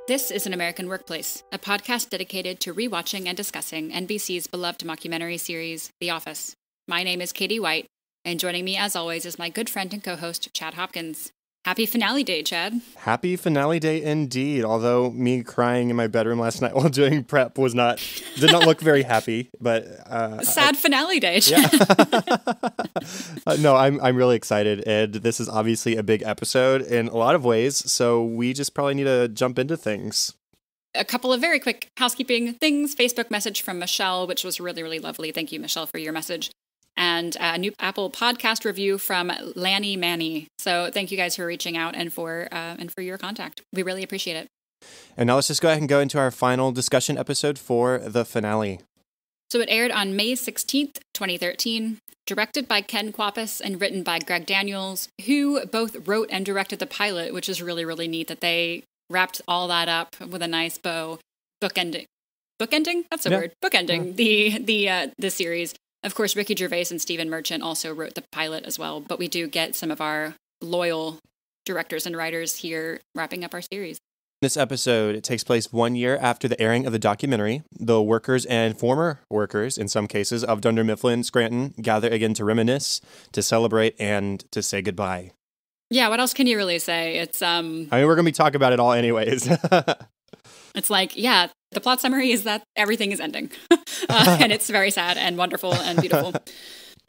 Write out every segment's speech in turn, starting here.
This is An American Workplace, a podcast dedicated to rewatching and discussing NBC's beloved mockumentary series, The Office. My name is Katie White, and joining me as always is my good friend and co-host, Chad Hopkins. Happy finale day, Chad. Happy finale day indeed, although me crying in my bedroom last night while doing prep did not look very happy, but... Sad finale day, Chad. Yeah. No, I'm really excited, and this is obviously a big episode in a lot of ways, so we just probably need to jump into things. A couple of very quick housekeeping things. Facebook message from Michelle, which was really, really lovely. Thank you, Michelle, for your message. And a new Apple podcast review from Lanny Manny. So thank you guys for reaching out and for your contact. We really appreciate it. And now let's just go ahead and go into our final discussion episode for the finale. So it aired on May 16th, 2013, directed by Ken Kwapis and written by Greg Daniels, who both wrote and directed the pilot, which is really, really neat that they wrapped all that up with a nice bow. Bookending? That's a word. Bookending the series. Of course, Ricky Gervais and Stephen Merchant also wrote the pilot as well, but we do get some of our loyal directors and writers here wrapping up our series. This episode, it takes place 1 year after the airing of the documentary. The workers and former workers, in some cases, of Dunder Mifflin Scranton gather again to reminisce, to celebrate, and to say goodbye. Yeah, what else can you really say? It's I mean, we're going to be talking about it all anyways. It's like, yeah, the plot summary is that everything is ending. And it's very sad and wonderful and beautiful.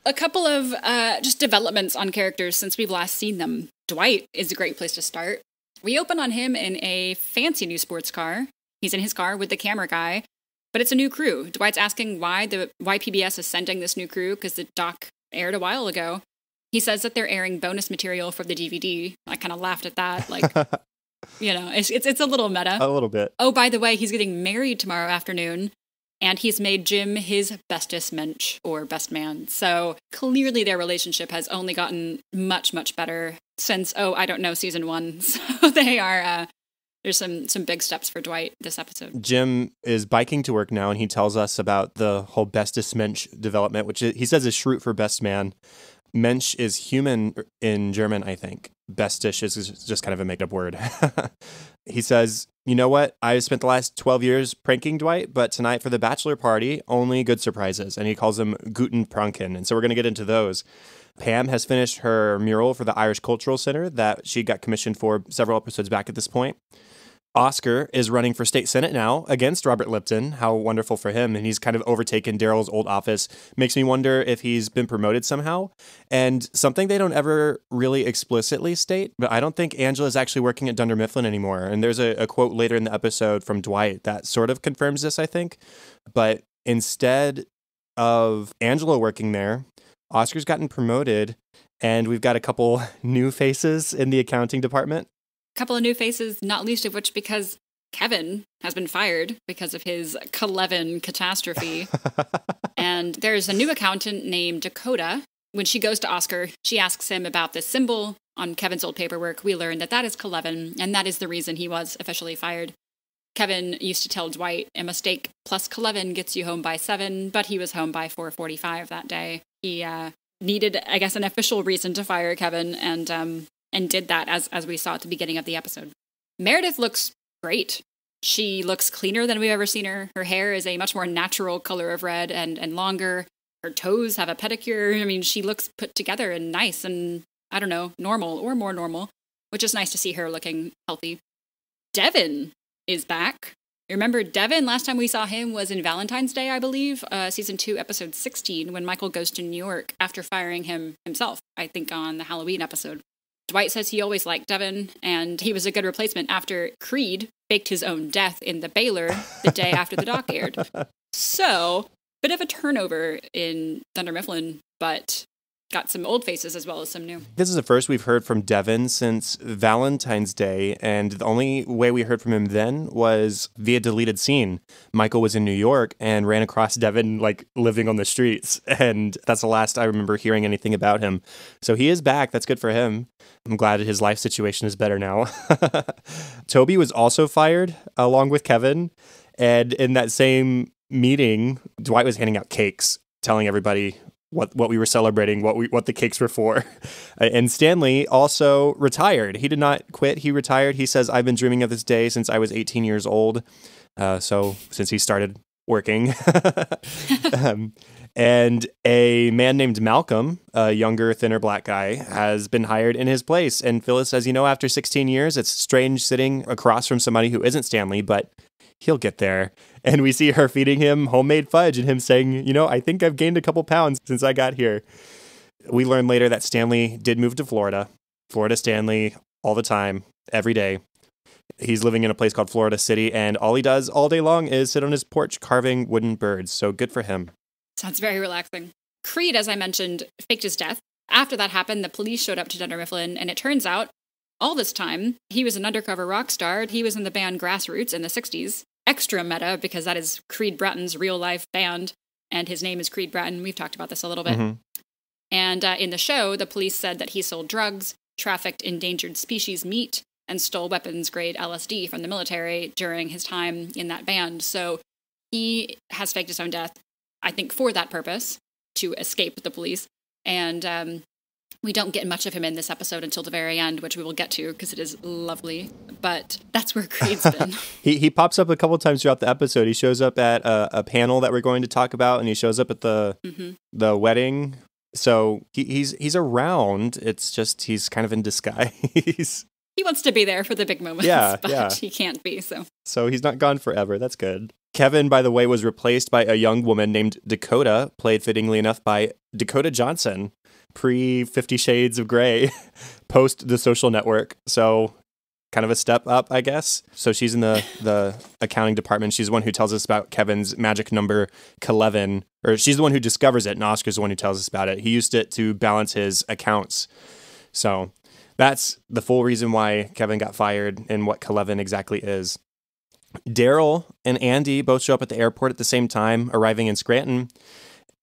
A couple of just developments on characters since we've last seen them. Dwight is a great place to start. We open on him in a fancy new sports car. He's in his car with the camera guy, but it's a new crew. Dwight's asking why PBS is sending this new crew because the doc aired a while ago. He says that they're airing bonus material for the DVD. I kind of laughed at that. Like, you know, it's a little meta. A little bit. Oh, by the way, he's getting married tomorrow afternoon, and he's made Jim his bestest mensch, or best man. So clearly their relationship has only gotten much, much better since, season 1. So they are, there's some big steps for Dwight this episode. Jim is biking to work now, and he tells us about the whole bestest mensch development, which he says is Schrute for best man. Mensch is human in German, I think. Bestish is just kind of a made-up word. He says, you know what? I've spent the last 12 years pranking Dwight, but tonight for the bachelor party, only good surprises. And he calls them Guten Pranken. And so we're going to get into those. Pam has finished her mural for the Irish Cultural Center that she got commissioned for several episodes back at this point. Oscar is running for state senate now against Robert Lipton. How wonderful for him. And he's kind of overtaken Daryl's old office. Makes me wonder if he's been promoted somehow. And something they don't ever really explicitly state, but I don't think Angela is actually working at Dunder Mifflin anymore. And there's a quote later in the episode from Dwight that sort of confirms this, I think. But instead of Angela working there, Oscar's gotten promoted. And we've got a couple new faces in the accounting department. Couple of new faces, not least of which because Kevin has been fired because of his Kelevin catastrophe. And there's a new accountant named Dakota. When she goes to Oscar, she asks him about this symbol on Kevin's old paperwork. We learn that is Kelevin, and that is the reason he was officially fired. Kevin used to tell Dwight, a mistake plus Kelevin gets you home by 7, but he was home by 4:45 that day. He needed, I guess, an official reason to fire Kevin, and did that as we saw at the beginning of the episode. Meredith looks great. She looks cleaner than we've ever seen her. Her hair is a much more natural color of red and longer. Her toes have a pedicure. I mean, she looks put together and nice and, I don't know, normal or more normal, which is nice to see her looking healthy. Devin is back. Remember, Devin, last time we saw him was in Valentine's Day, I believe, season 2, episode 16, when Michael goes to New York after firing him himself, I think on the Halloween episode. Dwight says he always liked Devin, and he was a good replacement after Creed faked his own death in the Baylor the day after the doc aired. So, bit of a turnover in Dunder Mifflin, but got some old faces as well as some new. This is the first we've heard from Devin since Valentine's Day, and the only way we heard from him then was via deleted scene. Michael was in New York and ran across Devin, like, living on the streets, and that's the last I remember hearing anything about him. So he is back. That's good for him. I'm glad his life situation is better now. Toby was also fired, along with Kevin, and in that same meeting, Dwight was handing out cakes, telling everybody what we were celebrating, what the cakes were for. And Stanley also retired. He did not quit. He retired. He says, "I've been dreaming of this day since I was 18 years old." So since he started working. And a man named Malcolm, a younger, thinner black guy, has been hired in his place. And Phyllis says, after 16 years, it's strange sitting across from somebody who isn't Stanley, but he'll get there. And we see her feeding him homemade fudge and him saying, I think I've gained a couple pounds since I got here. We learn later that Stanley did move to Florida. Florida Stanley all the time, every day. He's living in a place called Florida City, and all he does all day long is sit on his porch carving wooden birds. So good for him. Sounds very relaxing. Creed, as I mentioned, faked his death. After that happened, the police showed up to Dunder Mifflin, and it turns out, all this time, he was an undercover rock star. He was in the band Grassroots in the 60s. Extra meta, because that is Creed Bratton's real-life band, and his name is Creed Bratton. We've talked about this a little bit. Mm-hmm. And in the show, the police said that he sold drugs, trafficked endangered species meat, and stole weapons-grade LSD from the military during his time in that band. So he has faked his own death, I think, for that purpose, to escape the police. And we don't get much of him in this episode until the very end, which we will get to because it is lovely. But that's where Creed's been. He pops up a couple of times throughout the episode. He shows up at a panel that we're going to talk about, and he shows up at the wedding. So he's around. It's just he's kind of in disguise. He wants to be there for the big moments, but he can't be. So he's not gone forever. That's good. Kevin, by the way, was replaced by a young woman named Dakota, played fittingly enough by Dakota Johnson, pre 50 Shades of Grey, post The Social Network. So kind of a step up, I guess. So she's in the accounting department. She's the one who tells us about Kevin's magic number, Keleven, or she's the one who discovers it, and Oscar's the one who tells us about it. He used it to balance his accounts. So that's the full reason why Kevin got fired and what Keleven exactly is. Daryl and Andy both show up at the airport at the same time, arriving in Scranton.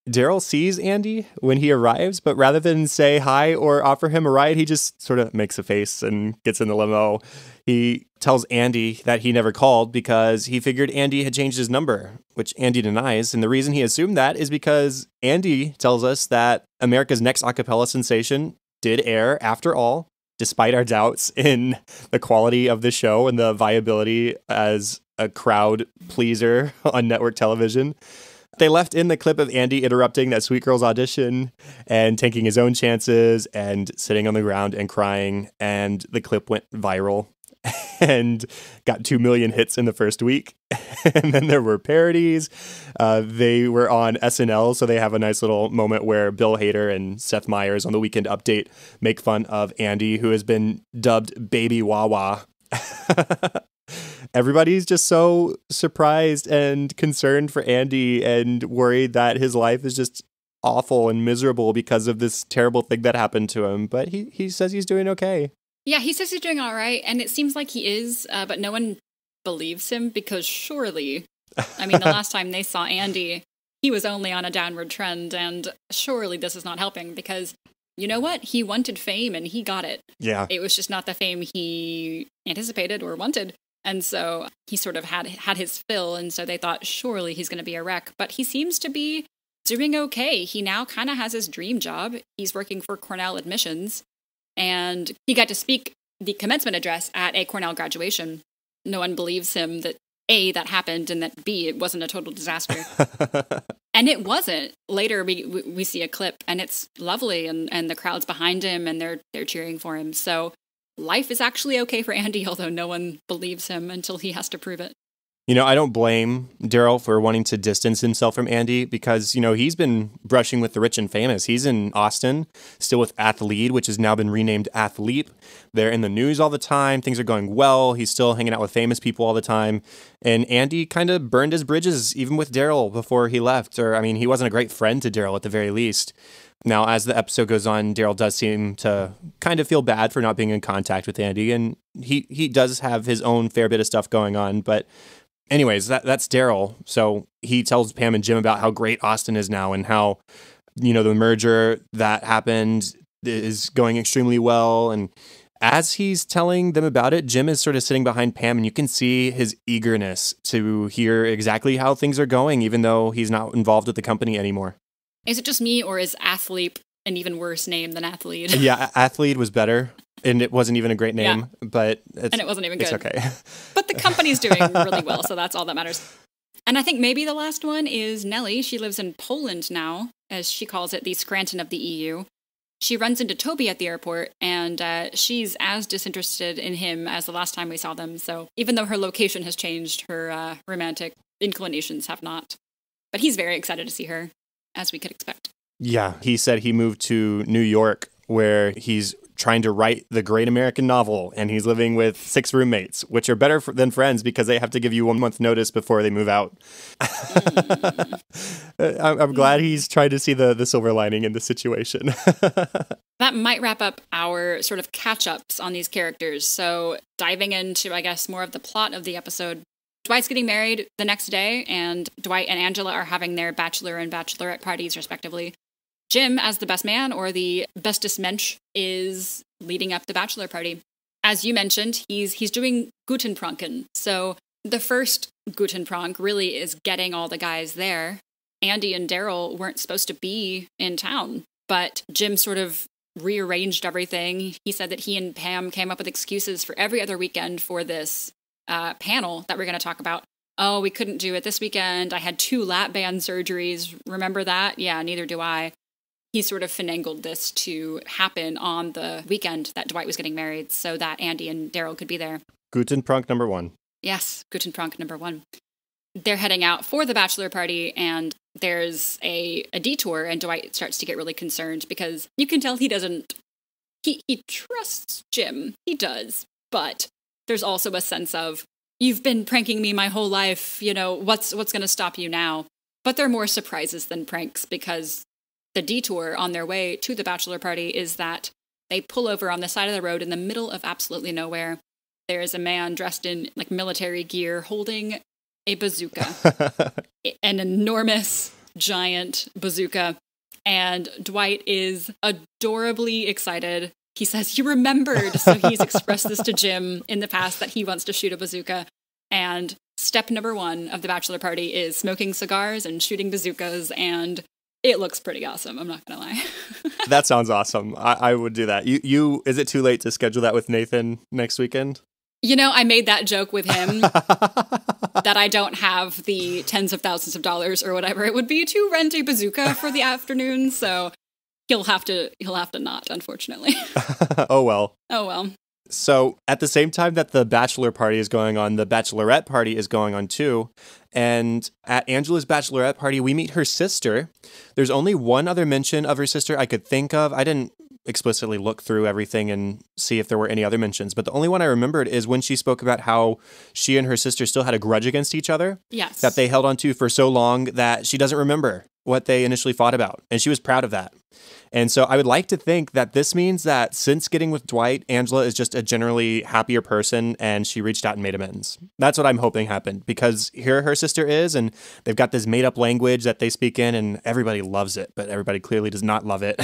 Daryl sees Andy when he arrives, but rather than say hi or offer him a ride, he just sort of makes a face and gets in the limo. He tells Andy that he never called because he figured Andy had changed his number, which Andy denies. And the reason he assumed that is because Andy tells us that America's Next Acapella Sensation did air after all, despite our doubts in the quality of the show and the viability as a crowd pleaser on network television. They left in the clip of Andy interrupting that Sweet Girl's audition and taking his own chances and sitting on the ground and crying. And the clip went viral and got 2 million hits in the first week. And then there were parodies. They were on SNL, so they have a nice little moment where Bill Hader and Seth Meyers on the Weekend Update make fun of Andy, who has been dubbed Baby Wawa. Everybody's just so surprised and concerned for Andy and worried that his life is just awful and miserable because of this terrible thing that happened to him. But he says he's doing okay. Yeah, he says he's doing all right, and it seems like he is, but no one believes him because surely, I mean, the last time they saw Andy, he was only on a downward trend, and surely this is not helping because, you know what? He wanted fame, and he got it. Yeah. It was just not the fame he anticipated or wanted. And so he sort of had his fill, and so they thought, surely he's going to be a wreck. But he seems to be doing okay. He now kind of has his dream job. He's working for Cornell Admissions, and he got to speak the commencement address at a Cornell graduation. No one believes him that, A, that happened, and that, B, it wasn't a total disaster. And it wasn't. Later, we see a clip, and it's lovely, and the crowd's behind him, and they're cheering for him. So life is actually okay for Andy, although no one believes him until he has to prove it. You know, I don't blame Daryl for wanting to distance himself from Andy because, you know, he's been brushing with the rich and famous. He's in Austin, still with Athlete, which has now been renamed Athleap. They're in the news all the time. Things are going well. He's still hanging out with famous people all the time. And Andy kind of burned his bridges, even with Daryl before he left. Or, I mean, he wasn't a great friend to Daryl at the very least. Now, as the episode goes on, Daryl does seem to kind of feel bad for not being in contact with Andy. And he does have his own fair bit of stuff going on. But anyways, that's Daryl. So he tells Pam and Jim about how great Austin is now and how, you know, the merger that happened is going extremely well. And as he's telling them about it, Jim is sort of sitting behind Pam, and you can see his eagerness to hear exactly how things are going, even though he's not involved with the company anymore. Is it just me, or is athlete an even worse name than athlete? Yeah, athlete was better, and it wasn't even a great name, but and it wasn't even good. It's okay. But the company's doing really well, so that's all that matters. And I think maybe the last one is Nellie. She lives in Poland now, as she calls it, the Scranton of the EU. She runs into Toby at the airport, and she's as disinterested in him as the last time we saw them. So even though her location has changed, her romantic inclinations have not. But he's very excited to see her, as we could expect. Yeah, he said he moved to New York, where he's trying to write the great American novel, and he's living with 6 roommates, which are better than friends because they have to give you 1 month notice before they move out. I'm glad he's trying to see the silver lining in the situation. That might wrap up our sort of catch-ups on these characters. So diving into, I guess, more of the plot of the episode. Dwight's getting married the next day, and Dwight and Angela are having their bachelor and bachelorette parties, respectively. Jim, as the best man, or the bestest Mensch, is leading up the bachelor party. As you mentioned, he's doing Gutenpranken. So the first Gutenprank really is getting all the guys there. Andy and Daryl weren't supposed to be in town, but Jim sort of rearranged everything. He said that he and Pam came up with excuses for every other weekend for this panel that we're going to talk about. Oh, we couldn't do it this weekend. I had 2 lap band surgeries. Remember that? Yeah, neither do I. He sort of finagled this to happen on the weekend that Dwight was getting married so that Andy and Daryl could be there. Gutenprank number 1. Yes, Gutenprank number 1. They're heading out for the bachelor party, and there's a detour, and Dwight starts to get really concerned because you can tell he doesn't... He trusts Jim. He does. But there's also a sense of, you've been pranking me my whole life, you know, what's going to stop you now? But they're more surprises than pranks, because the detour on their way to the bachelor party is that they pull over on the side of the road in the middle of absolutely nowhere. There's a man dressed in like military gear holding a bazooka, an enormous, giant bazooka. And Dwight is adorably excited. He says he remembered, so he's expressed this to Jim in the past that he wants to shoot a bazooka. And step number 1 of the bachelor party is smoking cigars and shooting bazookas, and it looks pretty awesome, I'm not gonna lie. That sounds awesome. I would do that. You is it too late to schedule that with Nathan next weekend? You know, I made that joke with him that I don't have the tens of thousands of dollars or whatever it would be to rent a bazooka for the afternoon, so he'll have to not, unfortunately. Oh well. Oh well. So at the same time that the bachelor party is going on, the bachelorette party is going on too. And at Angela's bachelorette party, we meet her sister. There's only one other mention of her sister I could think of. I didn't explicitly look through everything and see if there were any other mentions, but the only one I remembered is when she spoke about how she and her sister still had a grudge against each other. Yes. That they held on to for so long that she doesn't remember what they initially fought about. And she was proud of that. And so I would like to think that this means that since getting with Dwight, Angela is just a generally happier person and she reached out and made amends. That's what I'm hoping happened, because here her sister is, and they've got this made up language that they speak in and everybody loves it, but everybody clearly does not love it.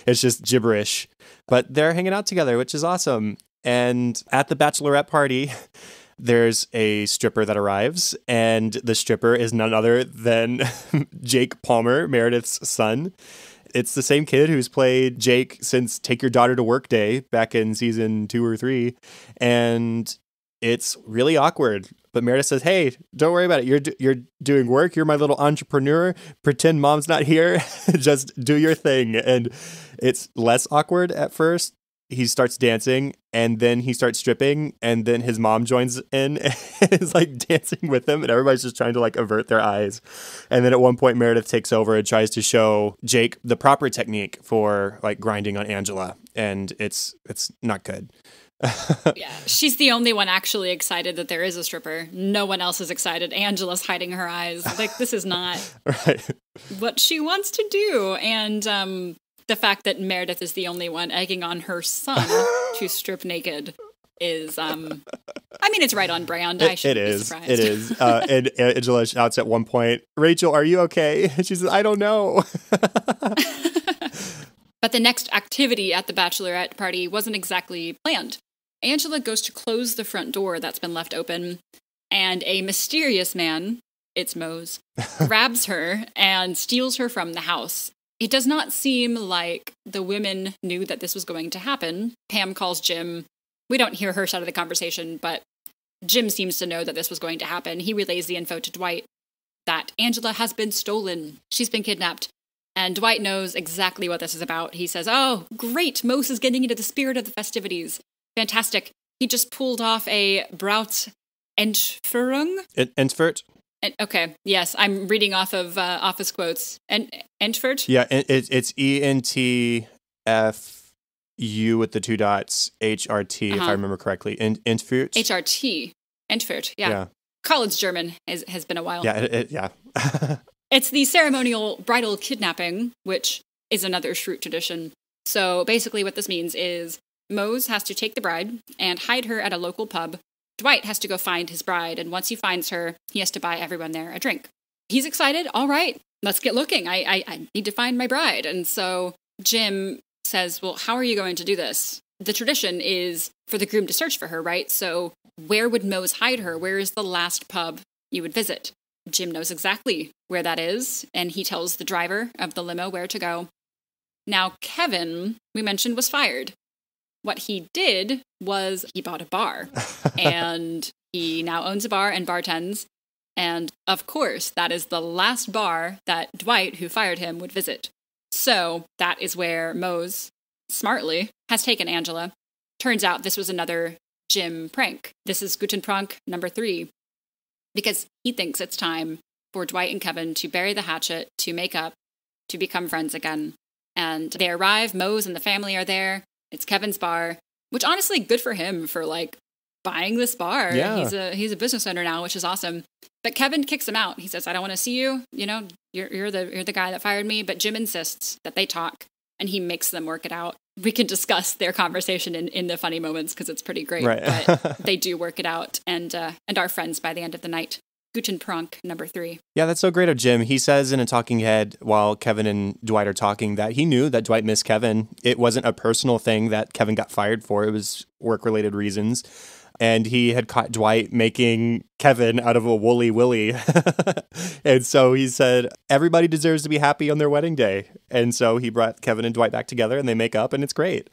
It's just gibberish, but they're hanging out together, which is awesome. And at the bachelorette party, there's a stripper that arrives, and the stripper is none other than Jake Palmer, Meredith's son. It's the same kid who's played Jake since Take Your Daughter to Work Day back in season 2 or 3. And it's really awkward. But Meredith says, hey, don't worry about it. You're doing work. You're my little entrepreneur. Pretend mom's not here. Just do your thing. And it's less awkward at first. He starts dancing, and then he starts stripping, and then his mom joins in and is like dancing with him, and everybody's just trying to like avert their eyes. And then at one point Meredith takes over and tries to show Jake the proper technique for like grinding on Angela, and it's not good. Yeah, she's the only one actually excited that there is a stripper. No one else is excited. Angela's hiding her eyes. Like, this is not right. What she wants to do. And the fact that Meredith is the only one egging on her son to strip naked is, I mean, it's right on brand. I shouldn't be surprised. It is. And Angela shouts at one point, Rachel, are you okay? And she says, I don't know. But the next activity at the bachelorette party wasn't exactly planned. Angela goes to close the front door that's been left open, and a mysterious man it's Mose, grabs her and steals her from the house. It does not seem like the women knew that this was going to happen. Pam calls Jim. We don't hear her side of the conversation, but Jim seems to know that this was going to happen. He relays the info to Dwight that Angela has been stolen. She's been kidnapped. And Dwight knows exactly what this is about. He says, oh, great, Mose is getting into the spirit of the festivities. Fantastic. He just pulled off a Braut Entführung. Entfert? Okay, yes, I'm reading off of office quotes. Entfert? Yeah, it's ENTFU with the 2 dots, HRT, if I remember correctly. Entfert? HRT. Entfert, yeah. College German has been a while. Yeah, yeah. It's the ceremonial bridal kidnapping, which is another Schrute tradition. So basically what this means is Mose has to take the bride and hide her at a local pub. Dwight has to go find his bride, and once he finds her, he has to buy everyone there a drink. He's excited. All right, let's get looking. I need to find my bride. And so Jim says, well, how are you going to do this? The tradition is for the groom to search for her, right? So where would Mose hide her? Where is the last pub you would visit? Jim knows exactly where that is, and he tells the driver of the limo where to go. Now, Kevin, we mentioned, was fired. What he did was he bought a bar, and he now owns a bar and bartends. And of course, that is the last bar that Dwight, who fired him, would visit. So that is where Mose, smartly, has taken Angela. Turns out this was another Jim prank. This is Guten Prank number 3, because he thinks it's time for Dwight and Kevin to bury the hatchet, to make up, to become friends again. And they arrive, Mose and the family are there. It's Kevin's bar, which honestly, good for him for like buying this bar. Yeah. He's a business owner now, which is awesome. But Kevin kicks him out. He says, I don't want to see you. You know, you're the guy that fired me. But Jim insists that they talk, and he makes them work it out. We can discuss their conversation in the funny moments because it's pretty great. Right. But they do work it out and are friends by the end of the night. Guten Prank number 3. Yeah, that's so great of Jim. He says in a talking head while Kevin and Dwight are talking that he knew that Dwight missed Kevin. It wasn't a personal thing that Kevin got fired for. It was work-related reasons. And he had caught Dwight making Kevin out of a woolly willy. And so he said, everybody deserves to be happy on their wedding day. And so he brought Kevin and Dwight back together and they make up and it's great.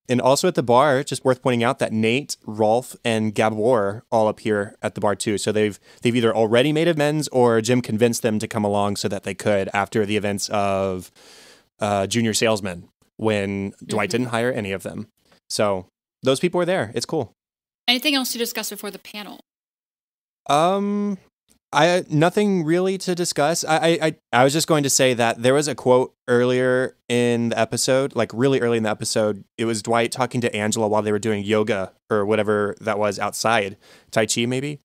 And also at the bar, just worth pointing out that Nate, Rolf, and Gabor all appear at the bar too. So they've either already made amends or Jim convinced them to come along so that they could after the events of Junior Salesman when Dwight didn't hire any of them. So those people are there. It's cool. Anything else to discuss before the panel? Nothing really to discuss. I was just going to say that there was a quote earlier in the episode, like really early in the episode. It was Dwight talking to Angela while they were doing yoga or whatever that was outside, Tai Chi maybe.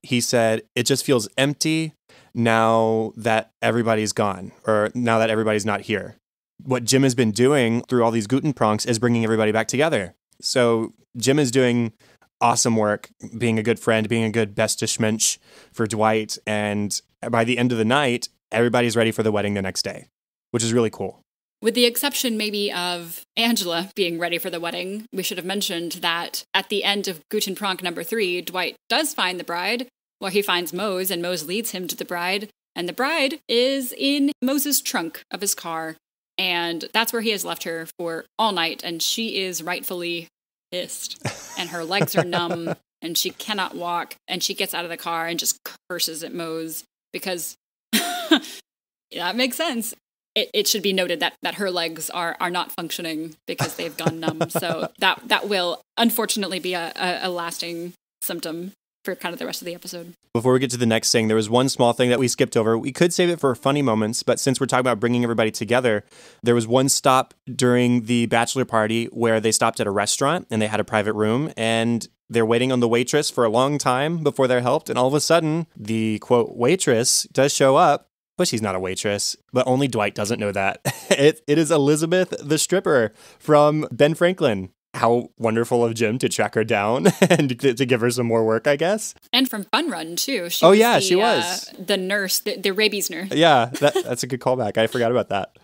He said, it just feels empty now that everybody's gone or now that everybody's not here. What Jim has been doing through all these Guten Pranks is bringing everybody back together. So Jim is doing awesome work, being a good friend, being a good bestish mensch for Dwight. And by the end of the night, everybody's ready for the wedding the next day, which is really cool. With the exception maybe of Angela being ready for the wedding, we should have mentioned that at the end of Guten Prank number 3, Dwight does find the bride, where he finds Mose, and Mose leads him to the bride. And the bride is in Mose's trunk of his car. And that's where he has left her for all night. And she is rightfully pissed. And her legs are numb. And she cannot walk. And she gets out of the car and just curses at Mose. Because that makes sense. It should be noted that her legs are not functioning because they've gone numb. So that will unfortunately be a lasting symptom for kind of the rest of the episode. Before we get to the next thing, there was one small thing that we skipped over. We could save it for funny moments, but since we're talking about bringing everybody together, there was one stop during the bachelor party where they stopped at a restaurant and they had a private room and they're waiting on the waitress for a long time before they're helped. And all of a sudden, the quote waitress does show up, but she's not a waitress. But only Dwight doesn't know that. It is Elizabeth the stripper from Ben Franklin. How wonderful of Jim to track her down and to give her some more work, I guess. And from Fun Run, too. She was. The nurse, the rabies nurse. Yeah, that's a good callback. I forgot about that.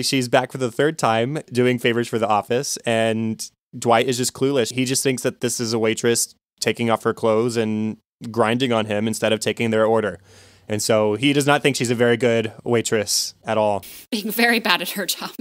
She's back for the third time doing favors for the office, and Dwight is just clueless. He just thinks that this is a waitress taking off her clothes and grinding on him instead of taking their order. And so he does not think she's a very good waitress at all. Being very bad at her job.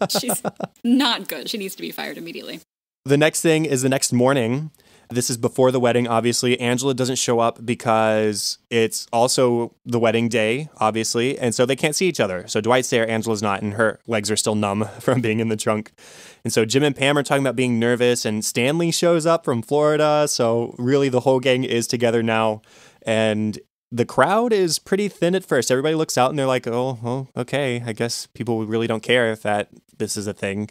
She's not good. She needs to be fired immediately. The next thing is the next morning. This is before the wedding, obviously. Angela doesn't show up because it's also the wedding day, obviously, and so they can't see each other. So Dwight's there, Angela's not, and her legs are still numb from being in the trunk. And so Jim and Pam are talking about being nervous, and Stanley shows up from Florida. So really the whole gang is together now. And the crowd is pretty thin at first. Everybody looks out and they're like, oh, okay, I guess people really don't care if this is a thing.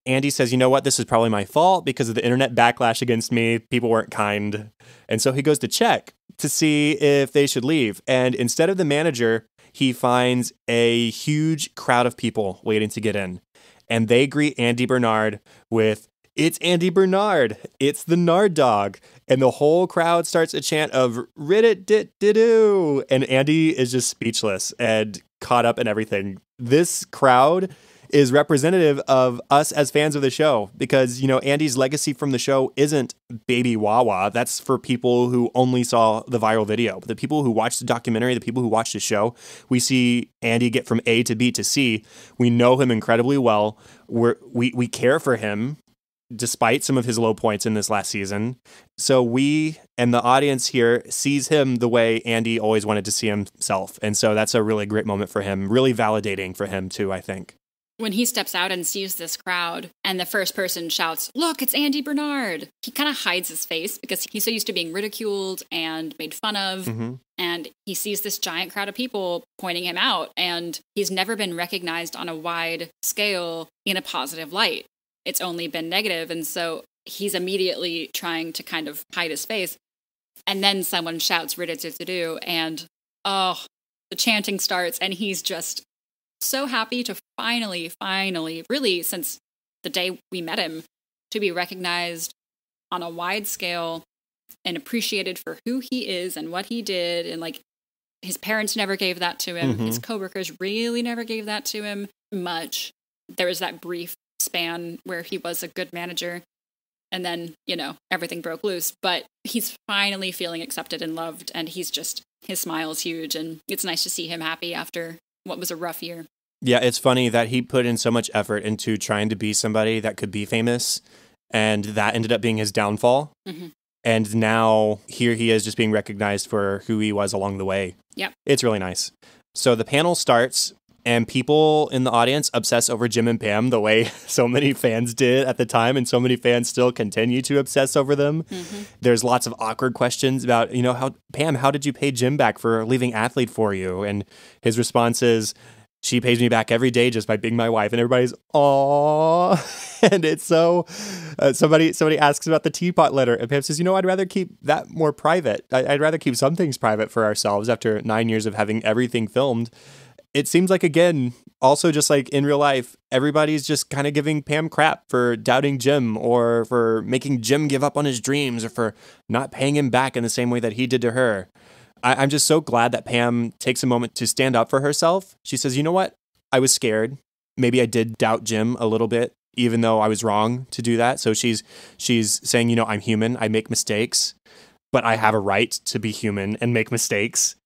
Andy says, you know what, this is probably my fault because of the internet backlash against me. People weren't kind. And so he goes to check to see if they should leave. And instead of the manager, he finds a huge crowd of people waiting to get in. And they greet Andy Bernard with, "It's Andy Bernard. It's the Nard Dog." And the whole crowd starts a chant of "Rid-it-dit-didoo." And Andy is just speechless and caught up in everything. This crowd is representative of us as fans of the show because, Andy's legacy from the show isn't Baby Wawa. That's for people who only saw the viral video. But the people who watched the documentary, the people who watched the show, we see Andy get from A to B to C. We know him incredibly well. We care for him despite some of his low points in this last season. So we and the audience here sees him the way Andy always wanted to see himself. And so that's a really great moment for him, really validating for him too, I think. When he steps out and sees this crowd and the first person shouts, "Look, it's Andy Bernard," he kind of hides his face because he's so used to being ridiculed and made fun of. Mm-hmm. And he sees this giant crowd of people pointing him out, and he's never been recognized on a wide scale in a positive light. It's only been negative. And so he's immediately trying to kind of hide his face. And then someone shouts "Rid-it-dit-didoo," and the chanting starts, and he's just so happy to finally, really since the day we met him, to be recognized on a wide scale and appreciated for who he is and what he did. And like, his parents never gave that to him. Mm-hmm. His coworkers really never gave that to him much. There was that brief span where he was a good manager, and then, everything broke loose. But he's finally feeling accepted and loved, and his smile is huge, and it's nice to see him happy after what was a rough year. Yeah, it's funny that he put in so much effort into trying to be somebody that could be famous, and that ended up being his downfall. Mm-hmm. And now here he is just being recognized for who he was along the way. Yep. It's really nice. So the panel starts, and people in the audience obsess over Jim and Pam the way so many fans did at the time, and so many fans still continue to obsess over them. Mm-hmm. There's lots of awkward questions about, how did you pay Jim back for leaving Athlete for you? And his response is, "She pays me back every day just by being my wife." And everybody's, "Aww." And it's so, somebody asks about the teapot letter, and Pam says, "I'd rather keep that more private. I'd rather keep some things private for ourselves after 9 years of having everything filmed." It seems like, again, also just like in real life, everybody's just kind of giving Pam crap for doubting Jim, or for making Jim give up on his dreams, or for not paying him back in the same way that he did to her. I'm just so glad that Pam takes a moment to stand up for herself. She says, "You know what? I was scared. Maybe I did doubt Jim a little bit, even though I was wrong to do that." So she's saying, "I'm human. I make mistakes, but I have a right to be human and make mistakes.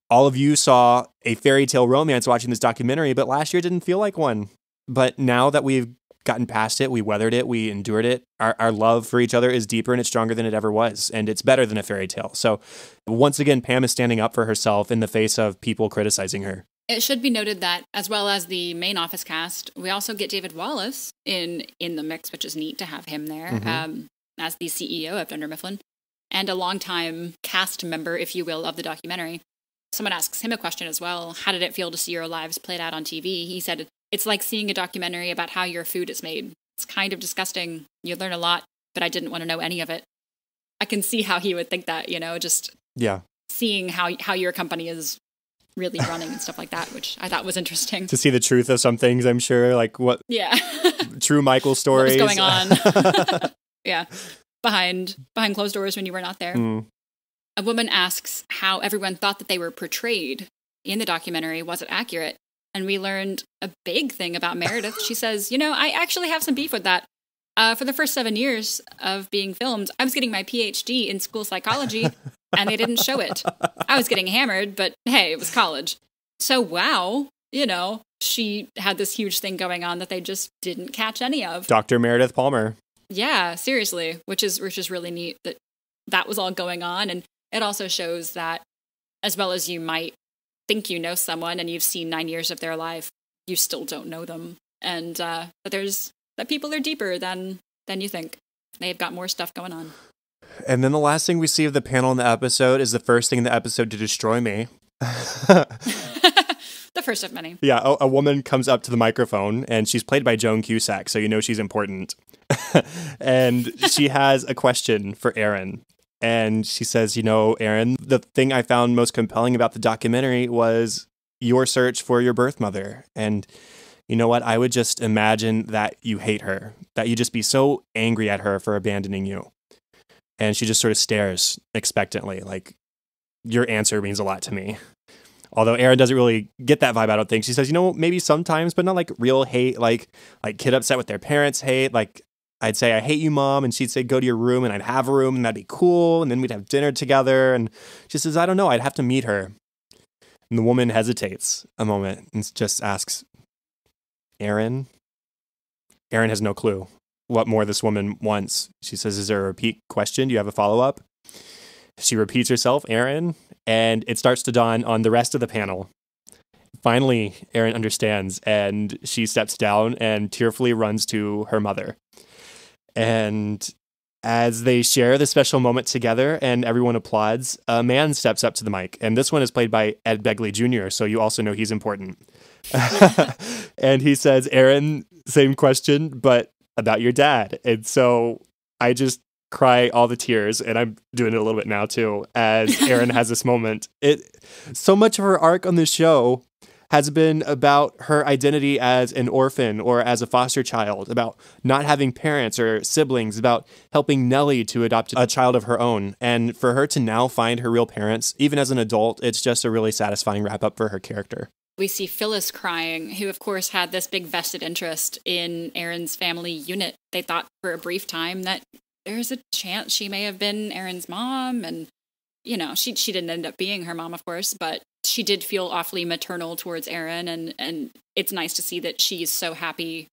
All of you saw a fairy tale romance watching this documentary, but last year didn't feel like one. But now that we've gotten past it, we weathered it, we endured it, our love for each other is deeper and it's stronger than it ever was. And it's better than a fairy tale." So once again, Pam is standing up for herself in the face of people criticizing her. It should be noted that, as well as the main Office cast, we also get David Wallace in the mix, which is neat to have him there, mm-hmm. As the CEO of Dunder Mifflin, and a longtime cast member, if you will, of the documentary. Someone asks him a question as well. How did it feel to see your lives played out on TV? He said, "It's like seeing a documentary about how your food is made. It's kind of disgusting. You learn a lot, but I didn't want to know any of it." I can see how he would think that, just seeing how your company is really running and stuff like that, which I thought was interesting. To see the truth of some things, I'm sure, like what true Michael stories. What was going on. Yeah. Behind closed doors when you were not there. Mm. A woman asks how everyone thought that they were portrayed in the documentary. Was it accurate? And we learned a big thing about Meredith. She says, "I actually have some beef with that. For the first 7 years of being filmed, I was getting my PhD in school psychology, and they didn't show it. I was getting hammered, but hey, it was college. So wow, she had this huge thing going on that they just didn't catch any of. Dr. Meredith Palmer. Yeah, seriously, which is really neat that was all going on. And it also shows that as well as you might think you know someone and you've seen 9 years of their life, you still don't know them. And that people are deeper than you think. They've got more stuff going on. And then the last thing we see of the panel in the episode is the first thing in the episode to destroy me. The first of many. Yeah, a woman comes up to the microphone, and she's played by Joan Cusack, so you know she's important. And she has a question for Aaron. And she says, Aaron, the thing I found most compelling about the documentary was your search for your birth mother. And you know what? I would just imagine that you hate her, that you just be so angry at her for abandoning you. And she just sort of stares expectantly, like, your answer means a lot to me. Although Aaron doesn't really get that vibe, I don't think. She says, maybe sometimes, but not like real hate, like kid upset with their parents hate. Like, I'd say, I hate you, Mom. And she'd say, go to your room, and I'd have a room, and that'd be cool. And then we'd have dinner together. And she says, I don't know. I'd have to meet her. And the woman hesitates a moment and just asks, Aaron? Aaron has no clue what more this woman wants. She says, is there a repeat question? Do you have a follow-up? She repeats herself, Aaron, and it starts to dawn on the rest of the panel. Finally, Aaron understands, and she steps down and tearfully runs to her mother. And as they share the special moment together and everyone applauds, a man steps up to the mic. And this one is played by Ed Begley Jr., so you also know he's important. And he says, Aaron, same question, but about your dad. And so I just cry all the tears, and I'm doing it a little bit now too, as Aaron has this moment. So much of her arc on this show has been about her identity as an orphan or as a foster child, about not having parents or siblings, about helping Nellie to adopt a child of her own. And for her to now find her real parents, even as an adult, it's just a really satisfying wrap up for her character. We see Phyllis crying, who of course had this big vested interest in Aaron's family unit. They thought for a brief time that there's a chance she may have been Aaron's mom. And, she didn't end up being her mom, of course, but she did feel awfully maternal towards Aaron. And it's nice to see that she's so happy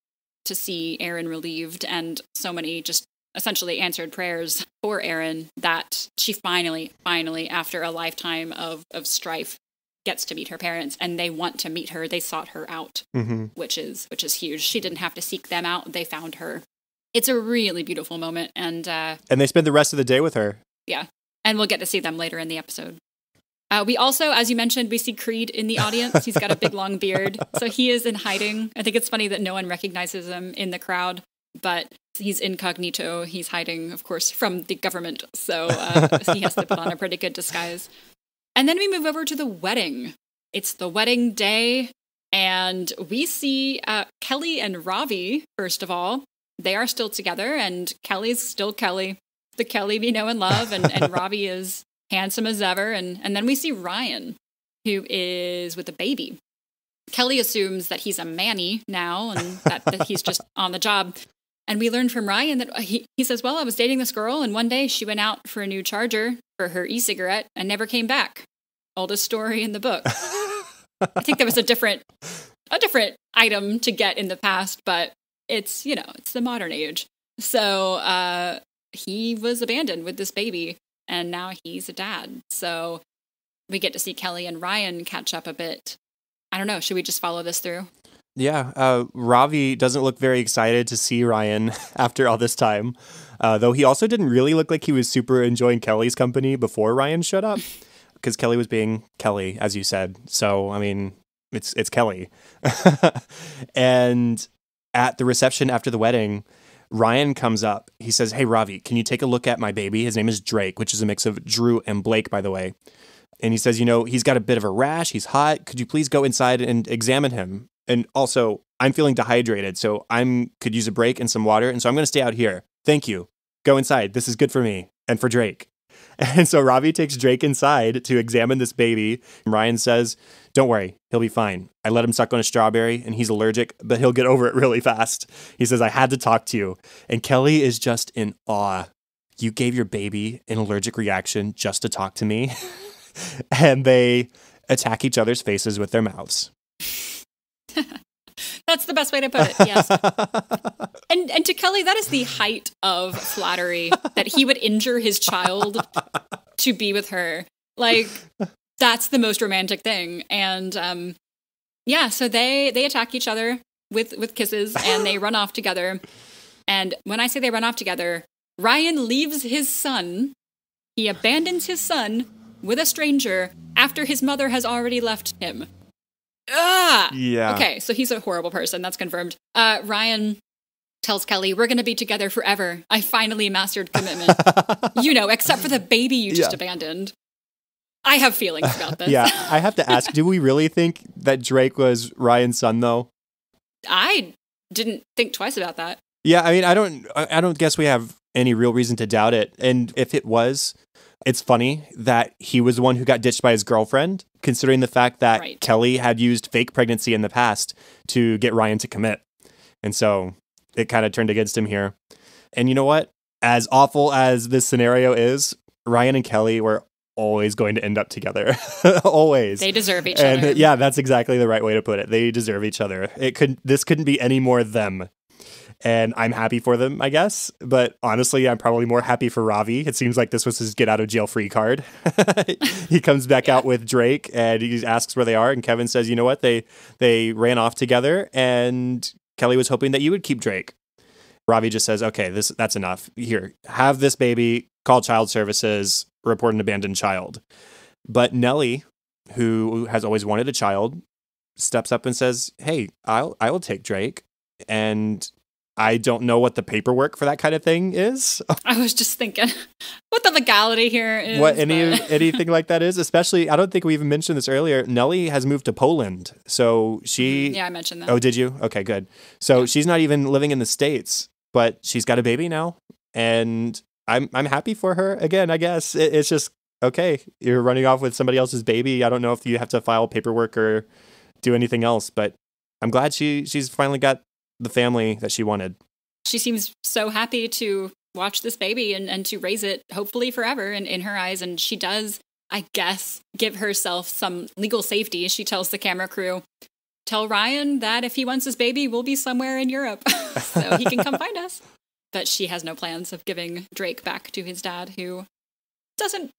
to see Aaron relieved, and so many just essentially answered prayers for Aaron, that she finally, after a lifetime of strife, gets to meet her parents, and they want to meet her. They sought her out, which is huge. She didn't have to seek them out. They found her. It's a really beautiful moment. And they spend the rest of the day with her. Yeah. And we'll get to see them later in the episode. We also, as you mentioned, we see Creed in the audience. He's got a big, long beard. So he is in hiding. I think it's funny that no one recognizes him in the crowd, but he's incognito. He's hiding, of course, from the government. So he has to put on a pretty good disguise. And then we move over to the wedding. It's the wedding day, and we see Kelly and Ravi, first of all. They are still together, and Kelly's still Kelly, the Kelly we know and love, and Ravi is handsome as ever. And then we see Ryan, who is with a baby. Kelly assumes that he's a manny now, and that he's just on the job. And we learn from Ryan that he says, well, I was dating this girl, and one day she went out for a new charger for her e-cigarette and never came back. Oldest story in the book. I think there was a different item to get in the past, but it's the modern age. So he was abandoned with this baby, and now he's a dad. So we get to see Kelly and Ryan catch up a bit. I don't know. Should we just follow this through? Yeah. Ravi doesn't look very excited to see Ryan after all this time, though he also didn't really look like he was super enjoying Kelly's company before Ryan showed up, because Kelly was being Kelly, as you said. So, I mean, it's Kelly. And at the reception after the wedding, Ryan comes up. He says, hey, Ravi, can you take a look at my baby? His name is Drake, which is a mix of Drew and Blake, by the way. And he says, he's got a bit of a rash. He's hot. Could you please go inside and examine him? And also, I'm feeling dehydrated, so could use a break and some water. And so I'm going to stay out here. Thank you. Go inside. This is good for me and for Drake. And so Ravi takes Drake inside to examine this baby. Ryan says, don't worry, he'll be fine. I let him suck on a strawberry, and he's allergic, but he'll get over it really fast. He says, I had to talk to you. And Kelly is just in awe. you gave your baby an allergic reaction just to talk to me. And they attack each other's faces with their mouths. That's the best way to put it, yes. And to Kelly, that is the height of flattery, that he would injure his child to be with her. Like, that's the most romantic thing. And yeah, so they attack each other with kisses, and they run off together. And when I say they run off together, Ryan leaves his son. He abandons his son with a stranger after his mother has already left him. Ah! Yeah. Okay, so he's a horrible person. That's confirmed. Ryan tells Kelly, we're going to be together forever. I finally mastered commitment. Except for the baby you just abandoned. I have feelings about this. Yeah, I have to ask, do we really think that Drake was Ryan's son, though? I didn't think twice about that. Yeah, I mean, I don't guess we have any real reason to doubt it. And if it was, it's funny that he was the one who got ditched by his girlfriend, considering the fact that Kelly had used fake pregnancy in the past to get Ryan to commit. And so it kind of turned against him here. And you know what? As awful as this scenario is, Ryan and Kelly were always going to end up together. Always. They deserve each other. Yeah, that's exactly the right way to put it. They deserve each other. This couldn't be any more them. And I'm happy for them, I guess. But honestly, I'm probably more happy for Ravi. It seems like this was his get out of jail free card. He comes back out with Drake and he asks where they are. And Kevin says, you know what? They ran off together and Kelly was hoping that you would keep Drake. Ravi just says, okay, that's enough. Here, have this baby, call child services, report an abandoned child. But Nellie, who has always wanted a child, steps up and says, hey, I will take Drake. And I don't know what the paperwork for that kind of thing is. I was just thinking what the legality here is. What anything like that is, especially, I don't think we even mentioned this earlier. Nellie has moved to Poland. So she... Yeah, I mentioned that. Oh, did you? Okay, good. So she's not even living in the States, but she's got a baby now. And I'm happy for her. Again, I guess it's just, okay, you're running off with somebody else's baby. I don't know if you have to file paperwork or do anything else, but I'm glad she's finally got the family that she wanted. She seems so happy to watch this baby and to raise it, hopefully forever, in her eyes. And she does, I guess, give herself some legal safety. She tells the camera crew, tell Ryan that if he wants his baby, we'll be somewhere in Europe, so he can come find us. But she has no plans of giving Drake back to his dad, who doesn't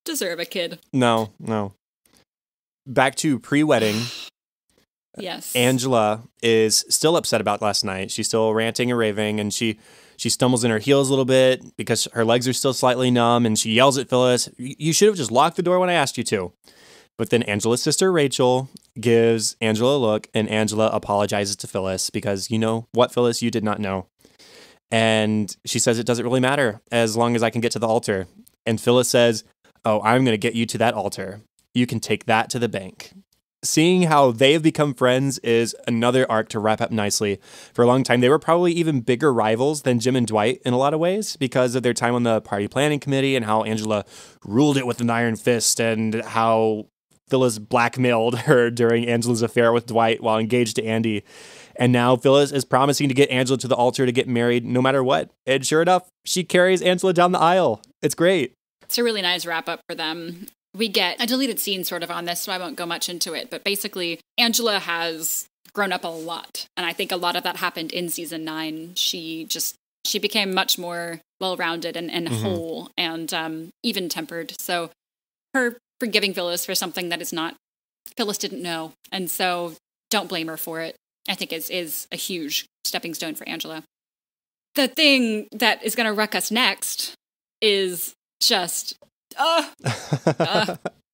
deserve a kid. No. Back to pre-wedding. Yes. Angela is still upset about last night. She's still ranting and raving, and she stumbles in her heels a little bit because her legs are still slightly numb, and she yells at Phyllis, you should have just locked the door when I asked you to. But then Angela's sister, Rachel, gives Angela a look, and Angela apologizes to Phyllis because, you know what, Phyllis, you did not know. And she says it doesn't really matter as long as I can get to the altar. And Phyllis says, oh, I'm going to get you to that altar. You can take that to the bank. Seeing how they have become friends is another arc to wrap up nicely. For a long time, they were probably even bigger rivals than Jim and Dwight in a lot of ways because of their time on the party planning committee and how Angela ruled it with an iron fist and how Phyllis blackmailed her during Angela's affair with Dwight while engaged to Andy. And now Phyllis is promising to get Angela to the altar to get married no matter what. And sure enough, she carries Angela down the aisle. It's great. It's a really nice wrap up for them. We get a deleted scene sort of on this, so I won't go much into it. But basically, Angela has grown up a lot. And I think a lot of that happened in season 9. She became much more well-rounded and whole and even-tempered. So her forgiving Phyllis for something that is not, Phyllis didn't know. And so don't blame her for it. I think is a huge stepping stone for Angela. The thing that is going to wreck us next is just...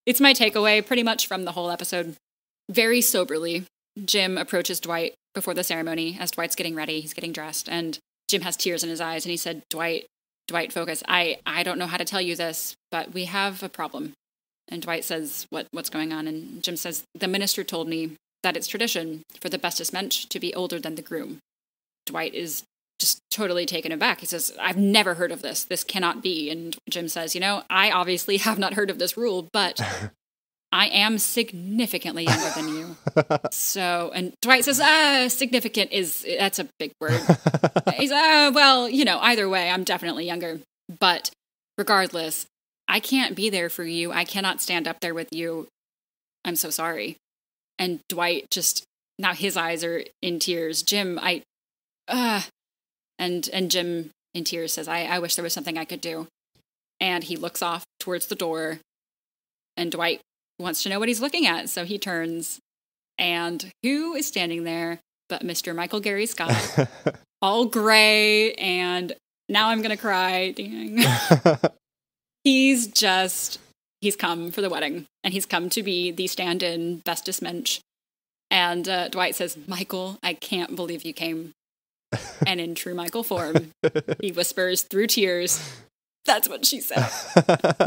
It's my takeaway pretty much from the whole episode. Very soberly, Jim approaches Dwight before the ceremony as Dwight's getting ready. He's getting dressed and Jim has tears in his eyes and he said, Dwight, focus. I don't know how to tell you this, but we have a problem. And Dwight says, what's going on? And Jim says, the minister told me that it's tradition for the bestest mensch to be older than the groom. Dwight is just totally taken aback. He says, I've never heard of this. This cannot be. And Jim says, I obviously have not heard of this rule, but I am significantly younger than you. So, and Dwight says, significant that's a big word. He's, well, either way, I'm definitely younger. But regardless, I can't be there for you. I cannot stand up there with you. I'm so sorry. And Dwight just, now his eyes are in tears. Jim, and Jim in tears says, I wish there was something I could do. And he looks off towards the door, and Dwight wants to know what he's looking at. So he turns, and who is standing there but Mr. Michael Gary Scott, all gray, and now I'm going to cry. Dang. He's come for the wedding, and he's come to be the stand-in bestest mensch. And Dwight says, Michael, I can't believe you came. And in true Michael form, he whispers through tears, that's what she said.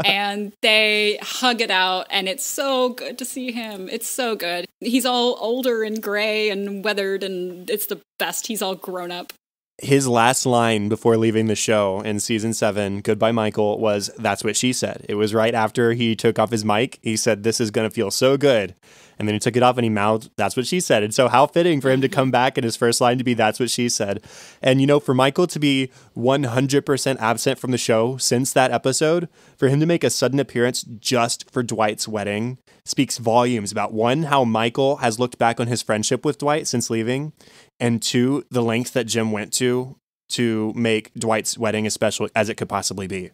And they hug it out, and it's so good to see him. It's so good. He's all older and gray and weathered, and it's the best. He's all grown up. His last line before leaving the show in season 7, Goodbye Michael, was, that's what she said. It was right after he took off his mic. He said, this is going to feel so good. And then he took it off and he mouthed, that's what she said. And so how fitting for him to come back and his first line to be, that's what she said. And, you know, for Michael to be 100% absent from the show since that episode, for him to make a sudden appearance just for Dwight's wedding speaks volumes about, one, how Michael has looked back on his friendship with Dwight since leaving, and two, the lengths that Jim went to make Dwight's wedding as special as it could possibly be.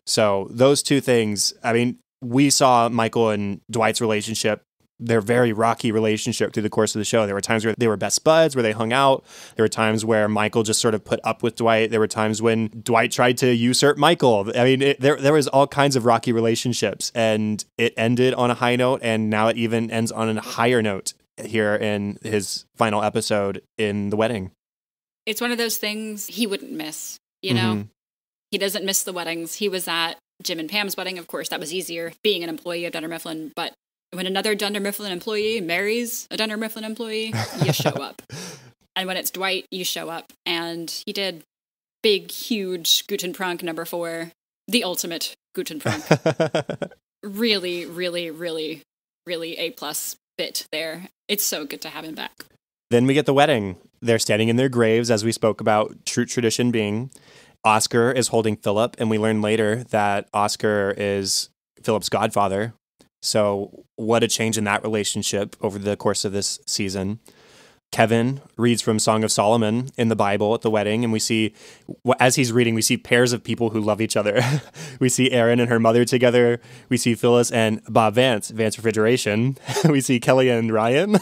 So those two things, I mean, we saw Michael and Dwight's relationship, their very rocky relationship through the course of the show. There were times where they were best buds, where they hung out. There were times where Michael just sort of put up with Dwight. There were times when Dwight tried to usurp Michael. I mean, there was all kinds of rocky relationships, and it ended on a high note, and now it even ends on a higher note here in his final episode in the wedding. It's one of those things he wouldn't miss, you know? Mm-hmm. He doesn't miss the weddings. He was at Jim and Pam's wedding. Of course, that was easier, being an employee of Dunder Mifflin, but when another Dunder Mifflin employee marries a Dunder Mifflin employee, you show up. And when it's Dwight, you show up. And he did big, huge Guten Prunk number 4, the ultimate Guten Prunk. Really, really, really, really A+ bit there. It's so good to have him back. Then we get the wedding. They're standing in their graves, as we spoke about true tradition being. Oscar is holding Philip, and we learn later that Oscar is Philip's godfather. So what a change in that relationship over the course of this season. Kevin reads from Song of Solomon in the Bible at the wedding, and we see, as he's reading, we see pairs of people who love each other. We see Erin and her mother together. We see Phyllis and Bob Vance Refrigeration. We see Kelly and Ryan.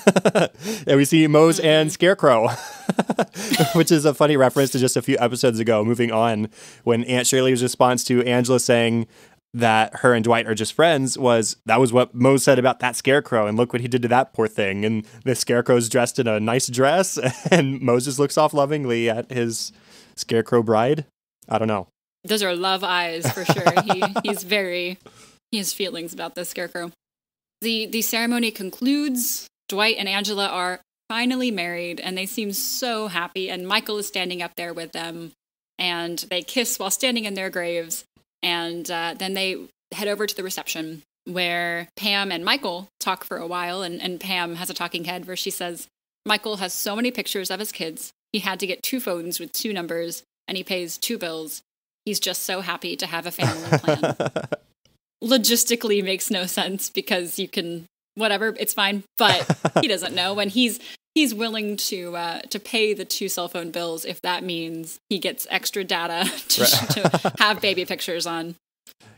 And we see Mose and Scarecrow, which is a funny reference to just a few episodes ago, moving on, when Aunt Shirley's response to Angela saying that her and Dwight are just friends that was what Mose said about that Scarecrow, and look what he did to that poor thing. And the Scarecrow's dressed in a nice dress, and Moses looks off lovingly at his Scarecrow bride. I don't know. Those are love eyes for sure. He has feelings about the Scarecrow. The ceremony concludes. Dwight and Angela are finally married, and they seem so happy, and Michael is standing up there with them, and they kiss while standing in their graves. And then they head over to the reception where Pam and Michael talk for a while. And Pam has a talking head where she says, Michael has so many pictures of his kids. He had to get 2 phones with 2 numbers, and he pays 2 bills. He's just so happy to have a family plan. Logistically makes no sense because you can, whatever, it's fine. But he doesn't know when he's willing to pay the 2 cell phone bills if that means he gets extra data to have baby pictures on.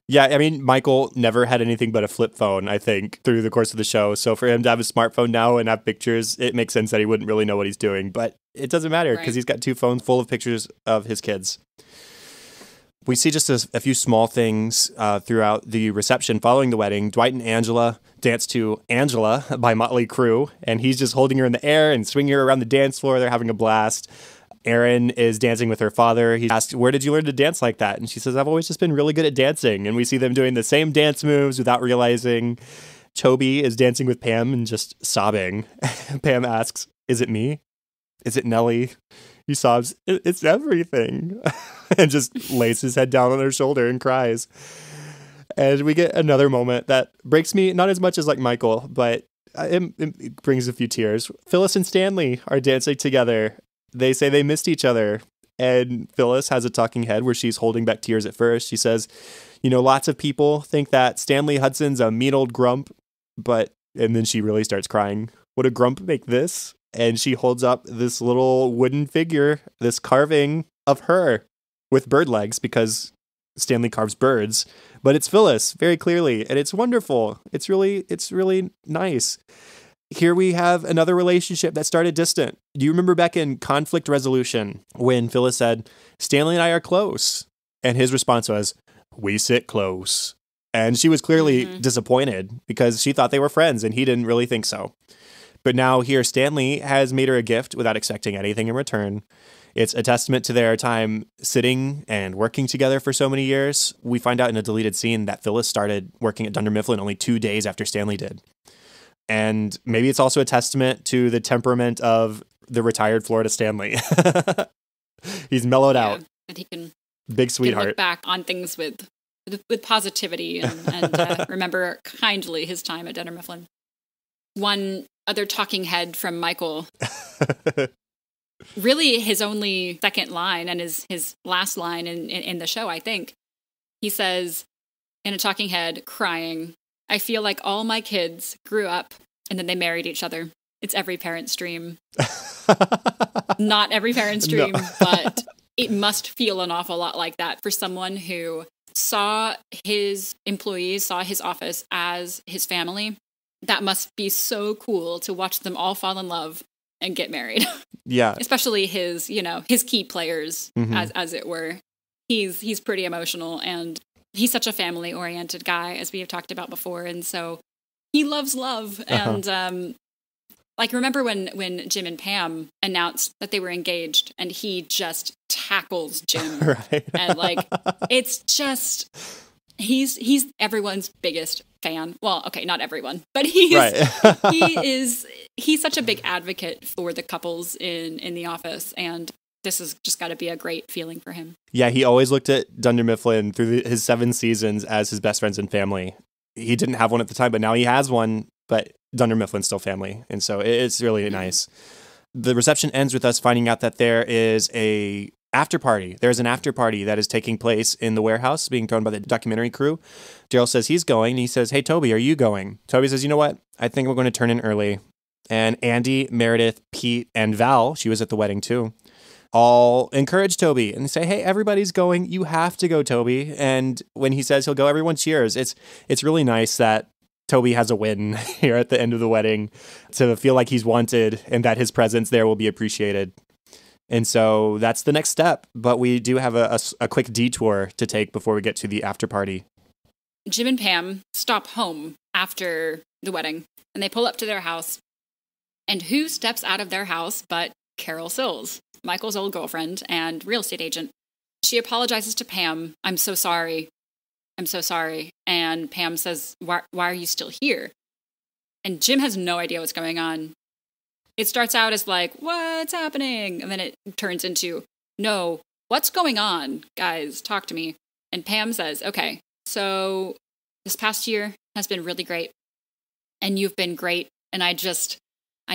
Yeah, I mean, Michael never had anything but a flip phone, I think, through the course of the show. So for him to have a smartphone now and have pictures, it makes sense that he wouldn't really know what he's doing. But it doesn't matter because he's got 2 phones full of pictures of his kids. We see just a few small things throughout the reception following the wedding. Dwight and Angela dance to Angela by Motley Crue, and he's just holding her in the air and swinging her around the dance floor. They're having a blast. Erin is dancing with her father. He asked, where did you learn to dance like that? And she says, I've always just been really good at dancing. And we see them doing the same dance moves without realizing. Toby is dancing with Pam and just sobbing. Pam asks, is it me? Is it Nellie? He sobs, it's everything. And just lays his head down on her shoulder and cries. And we get another moment that breaks me, not as much as like Michael, but it brings a few tears. Phyllis and Stanley are dancing together. They say they missed each other. And Phyllis has a talking head where she's holding back tears at first. She says, lots of people think that Stanley Hudson's a mean old grump, and then she really starts crying. Would a grump make this? And she holds up this little wooden figure, this carving of her with bird legs, because Stanley carves birds, but it's Phyllis very clearly, and it's wonderful. It's really nice. Here we have another relationship that started distant. Do you remember back in Conflict Resolution when Phyllis said, Stanley and I are close? And his response was, we sit close. And she was clearly disappointed because she thought they were friends and he didn't really think so. But now here Stanley has made her a gift without expecting anything in return. It's a testament to their time sitting and working together for so many years. We find out in a deleted scene that Phyllis started working at Dunder Mifflin only 2 days after Stanley did. And maybe it's also a testament to the temperament of the retired Florida Stanley. He's mellowed out. And he can big sweetheart. Can look back on things with positivity and remember kindly his time at Dunder Mifflin. One other talking head from Michael. Really his only second line and his last line in the show, I think. He says in a talking head, crying, I feel like all my kids grew up and then they married each other. It's every parent's dream. Not every parent's dream, no. But it must feel an awful lot like that for someone who saw his employees, saw his office as his family. That must be so cool to watch them all fall in love and get married. Yeah. Especially his key players, as it were. He's pretty emotional, and he's such a family-oriented guy, as we have talked about before, and so he loves love. And remember when Jim and Pam announced that they were engaged, and he just tackles Jim, right? And it's just he's everyone's biggest fan. Well, okay, not everyone, but he's he's such a big advocate for the couples in the office, and this has just got to be a great feeling for him. Yeah, he always looked at Dunder Mifflin through his 7 seasons as his best friends and family. He didn't have one at the time, but now he has one, but Dunder Mifflin's still family, and so it's really nice. The reception ends with us finding out that there is a after party. There's an after party that is taking place in the warehouse being thrown by the documentary crew. Daryl says he's going, and he says, hey, Toby, are you going? Toby says, you know what? I think we're going to turn in early. And Andy, Meredith, Pete, and Val, she was at the wedding too, all encourage Toby and say, hey, everybody's going. You have to go, Toby. And when he says he'll go, everyone cheers. It's really nice that Toby has a win here at the end of the wedding, to feel like he's wanted and that his presence there will be appreciated. And so that's the next step. But we do have a quick detour to take before we get to the after party. Jim and Pam stop home after the wedding, and they pull up to their house. And who steps out of their house but Carol Sills, Michael's old girlfriend and real estate agent. She apologizes to Pam. I'm so sorry. I'm so sorry. And Pam says, why are you still here? And Jim has no idea what's going on. It starts out as like, what's happening? And then it turns into, no, what's going on? Guys, talk to me. And Pam says, okay, so this past year has been really great. And you've been great. And I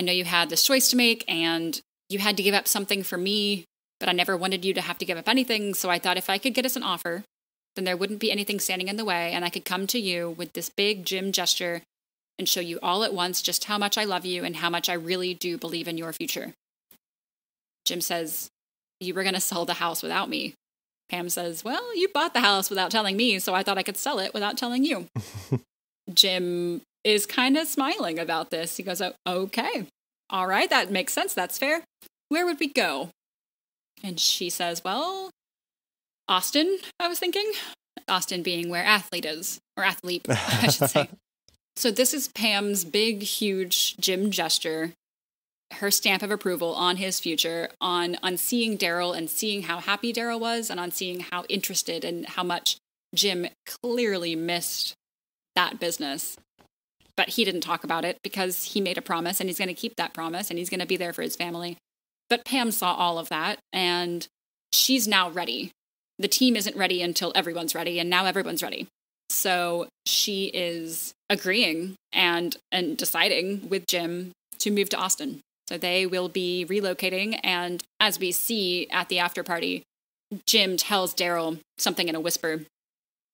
know you had this choice to make and you had to give up something for me, but I never wanted you to have to give up anything. So I thought if I could get us an offer, then there wouldn't be anything standing in the way. And I could come to you with this big Jim gesture and show you all at once just how much I love you and how much I really do believe in your future. Jim says, you were going to sell the house without me. Pam says, well, you bought the house without telling me, so I thought I could sell it without telling you. Jim is kind of smiling about this. He goes, oh, okay, all right, that makes sense. That's fair. Where would we go? And she says, well, Austin, I was thinking. Austin being where athlete is, or athlete, I should say. So this is Pam's big, huge Jim gesture, her stamp of approval on his future, on seeing Daryl and seeing how happy Daryl was, and on seeing how interested and how much Jim clearly missed that business. But he didn't talk about it because he made a promise, and he's going to keep that promise, and he's going to be there for his family. But Pam saw all of that, and she's now ready. The team isn't ready until everyone's ready, and now everyone's ready. So she is agreeing and deciding with Jim to move to Austin. So they will be relocating. And as we see at the after party, Jim tells Daryl something in a whisper,